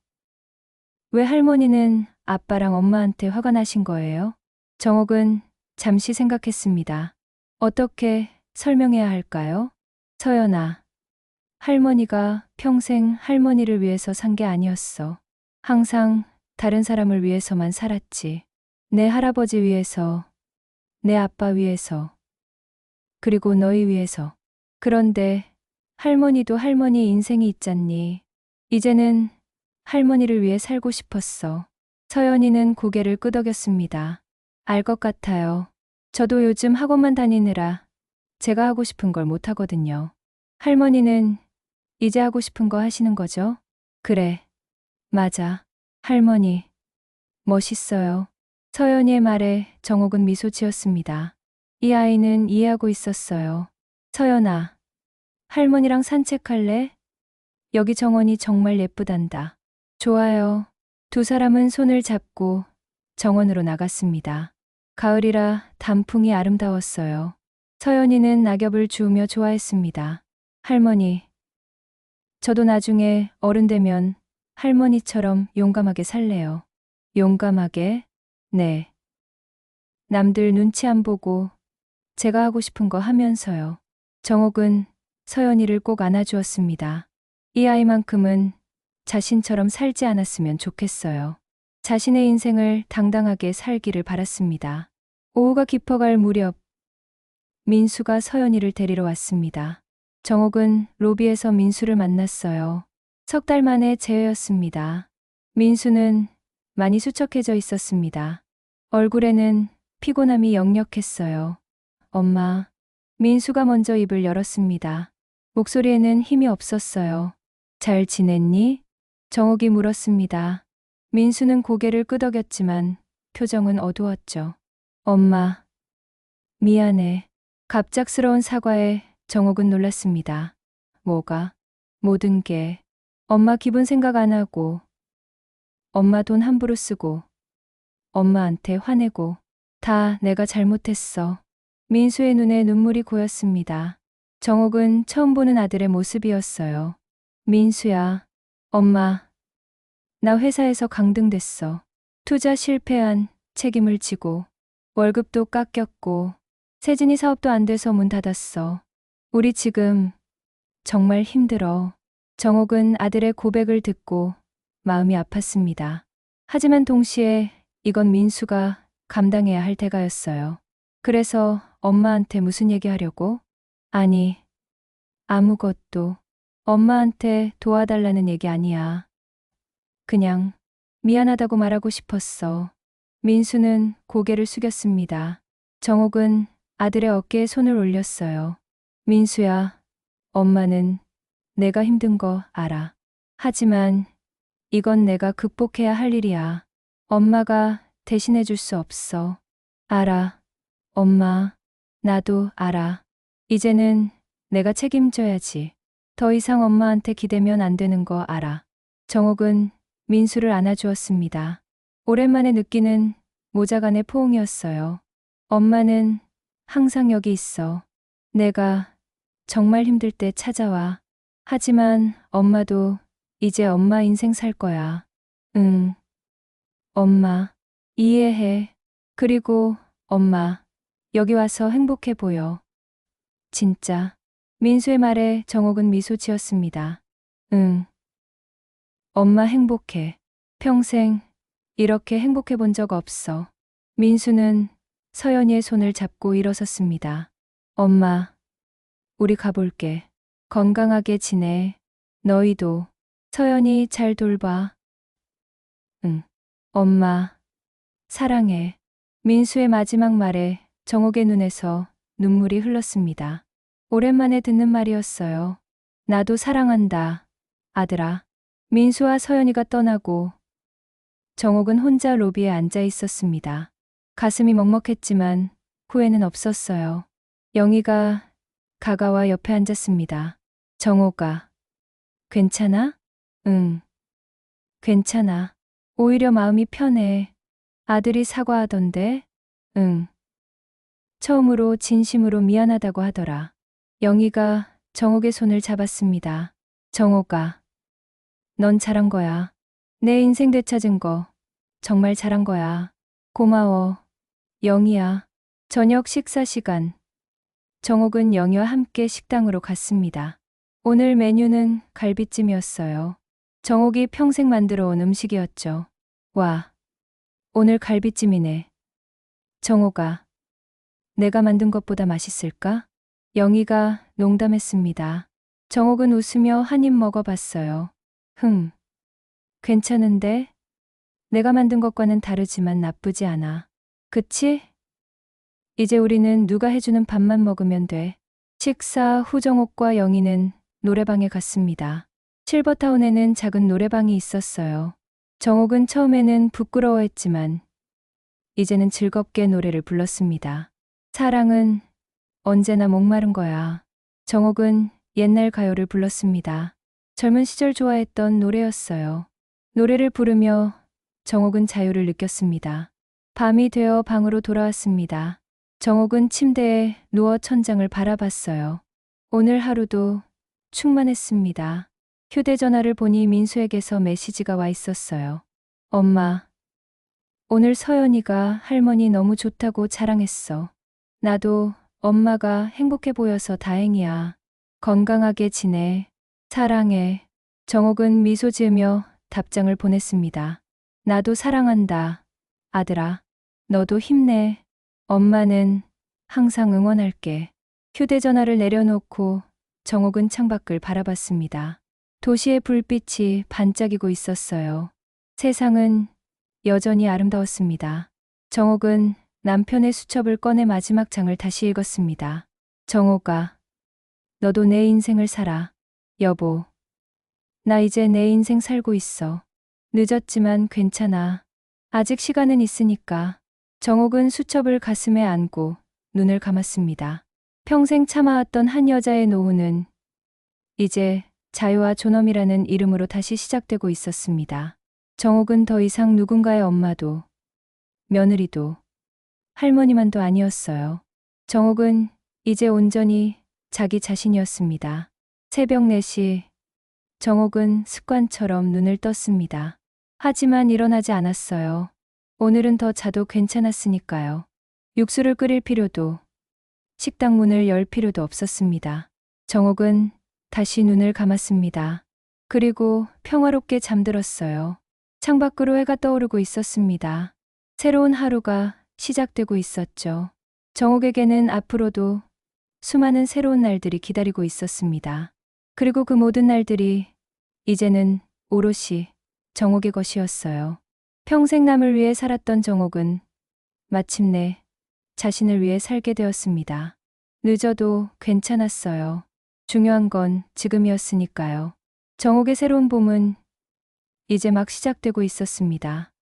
왜 할머니는 아빠랑 엄마한테 화가 나신 거예요? 정옥은 잠시 생각했습니다. 어떻게 설명해야 할까요? 서연아, 할머니가 평생 할머니를 위해서 산 게 아니었어. 항상 다른 사람을 위해서만 살았지. 내 할아버지 위해서, 내 아빠 위해서, 그리고 너희 위해서. 그런데 할머니도 할머니 인생이 있잖니. 이제는 할머니를 위해 살고 싶었어. 서연이는 고개를 끄덕였습니다. 알 것 같아요. 저도 요즘 학원만 다니느라 제가 하고 싶은 걸 못 하거든요. 할머니는 이제 하고 싶은 거 하시는 거죠? 그래. 맞아. 할머니, 멋있어요. 서연이의 말에 정옥은 미소 지었습니다. 이 아이는 이해하고 있었어요. 서연아, 할머니랑 산책할래? 여기 정원이 정말 예쁘단다. 좋아요. 두 사람은 손을 잡고 정원으로 나갔습니다. 가을이라 단풍이 아름다웠어요. 서연이는 낙엽을 주우며 좋아했습니다. 할머니, 저도 나중에 어른 되면 할머니처럼 용감하게 살래요. 용감하게? 네. 남들 눈치 안 보고 제가 하고 싶은 거 하면서요. 정옥은 서연이를 꼭 안아주었습니다. 이 아이만큼은 자신처럼 살지 않았으면 좋겠어요. 자신의 인생을 당당하게 살기를 바랐습니다. 오후가 깊어갈 무렵 민수가 서연이를 데리러 왔습니다. 정옥은 로비에서 민수를 만났어요. 석 달 만에 재회였습니다. 민수는 많이 수척해져 있었습니다. 얼굴에는 피곤함이 역력했어요. 엄마. 민수가 먼저 입을 열었습니다. 목소리에는 힘이 없었어요. 잘 지냈니? 정옥이 물었습니다. 민수는 고개를 끄덕였지만 표정은 어두웠죠. 엄마. 미안해. 갑작스러운 사과에 정옥은 놀랐습니다. 뭐가? 모든 게. 엄마 기분 생각 안 하고, 엄마 돈 함부로 쓰고, 엄마한테 화내고, 다 내가 잘못했어. 민수의 눈에 눈물이 고였습니다. 정옥은 처음 보는 아들의 모습이었어요. 민수야, 엄마, 나 회사에서 강등됐어. 투자 실패한 책임을 지고, 월급도 깎였고, 세진이 사업도 안 돼서 문 닫았어. 우리 지금 정말 힘들어. 정옥은 아들의 고백을 듣고 마음이 아팠습니다. 하지만 동시에 이건 민수가 감당해야 할 대가였어요. 그래서 엄마한테 무슨 얘기하려고? 아니, 아무것도. 엄마한테 도와달라는 얘기 아니야. 그냥 미안하다고 말하고 싶었어. 민수는 고개를 숙였습니다. 정옥은 아들의 어깨에 손을 올렸어요. 민수야, 엄마는 내가 힘든 거 알아. 하지만 이건 내가 극복해야 할 일이야. 엄마가 대신해 줄 수 없어. 알아. 엄마, 나도 알아. 이제는 내가 책임져야지. 더 이상 엄마한테 기대면 안 되는 거 알아. 정옥은 민수를 안아주었습니다. 오랜만에 느끼는 모자간의 포옹이었어요. 엄마는 항상 여기 있어. 내가 정말 힘들 때 찾아와. 하지만 엄마도 이제 엄마 인생 살 거야. 응. 엄마, 이해해. 그리고 엄마, 여기 와서 행복해 보여. 진짜. 민수의 말에 정옥은 미소 지었습니다. 응. 엄마 행복해. 평생 이렇게 행복해 본 적 없어. 민수는 서연이의 손을 잡고 일어섰습니다. 엄마, 우리 가볼게. 건강하게 지내. 너희도. 서연이 잘 돌봐. 응. 엄마, 사랑해. 민수의 마지막 말에 정옥의 눈에서 눈물이 흘렀습니다. 오랜만에 듣는 말이었어요. 나도 사랑한다, 아들아. 민수와 서연이가 떠나고 정옥은 혼자 로비에 앉아 있었습니다. 가슴이 먹먹했지만 후회는 없었어요. 영희가 가가와 옆에 앉았습니다. 정옥아, 괜찮아? 응, 괜찮아. 오히려 마음이 편해. 아들이 사과하던데? 응. 처음으로 진심으로 미안하다고 하더라. 영희가 정옥의 손을 잡았습니다. 정옥아, 넌 잘한 거야. 내 인생 되찾은 거 정말 잘한 거야. 고마워. 영희야. 저녁 식사 시간. 정옥은 영희와 함께 식당으로 갔습니다. 오늘 메뉴는 갈비찜이었어요. 정옥이 평생 만들어 온 음식이었죠. 와, 오늘 갈비찜이네. 정옥아, 내가 만든 것보다 맛있을까? 영희가 농담했습니다. 정옥은 웃으며 한 입 먹어봤어요. 괜찮은데? 내가 만든 것과는 다르지만 나쁘지 않아. 그치? 이제 우리는 누가 해주는 밥만 먹으면 돼. 식사 후 정옥과 영희는 노래방에 갔습니다. 실버타운에는 작은 노래방이 있었어요. 정옥은 처음에는 부끄러워했지만 이제는 즐겁게 노래를 불렀습니다. 사랑은 언제나 목마른 거야. 정옥은 옛날 가요를 불렀습니다. 젊은 시절 좋아했던 노래였어요. 노래를 부르며 정옥은 자유를 느꼈습니다. 밤이 되어 방으로 돌아왔습니다. 정옥은 침대에 누워 천장을 바라봤어요. 오늘 하루도 충만했습니다. 휴대전화를 보니 민수에게서 메시지가 와 있었어요. 엄마, 오늘 서연이가 할머니 너무 좋다고 자랑했어. 나도 엄마가 행복해 보여서 다행이야. 건강하게 지내. 사랑해. 정옥은 미소 지으며 답장을 보냈습니다. 나도 사랑한다. 아들아, 너도 힘내. 엄마는 항상 응원할게. 휴대전화를 내려놓고 정옥은 창밖을 바라봤습니다. 도시의 불빛이 반짝이고 있었어요. 세상은 여전히 아름다웠습니다. 정옥은 남편의 수첩을 꺼내 마지막 장을 다시 읽었습니다. 정옥아, 너도 내 인생을 살아. 여보, 나 이제 내 인생 살고 있어. 늦었지만 괜찮아. 아직 시간은 있으니까. 정옥은 수첩을 가슴에 안고 눈을 감았습니다. 평생 참아왔던 한 여자의 노후는 이제 자유와 존엄이라는 이름으로 다시 시작되고 있었습니다. 정옥은 더 이상 누군가의 엄마도 며느리도 할머니만도 아니었어요. 정옥은 이제 온전히 자기 자신이었습니다. 새벽 4시 정옥은 습관처럼 눈을 떴습니다. 하지만 일어나지 않았어요. 오늘은 더 자도 괜찮았으니까요. 육수를 끓일 필요도 식당 문을 열 필요도 없었습니다. 정옥은 다시 눈을 감았습니다. 그리고 평화롭게 잠들었어요. 창밖으로 해가 떠오르고 있었습니다. 새로운 하루가 시작되고 있었죠. 정옥에게는 앞으로도 수많은 새로운 날들이 기다리고 있었습니다. 그리고 그 모든 날들이 이제는 오롯이 정옥의 것이었어요. 평생 남을 위해 살았던 정옥은 마침내 자신을 위해 살게 되었습니다. 늦어도 괜찮았어요. 중요한 건 지금이었으니까요. 정옥의 새로운 봄은 이제 막 시작되고 있었습니다.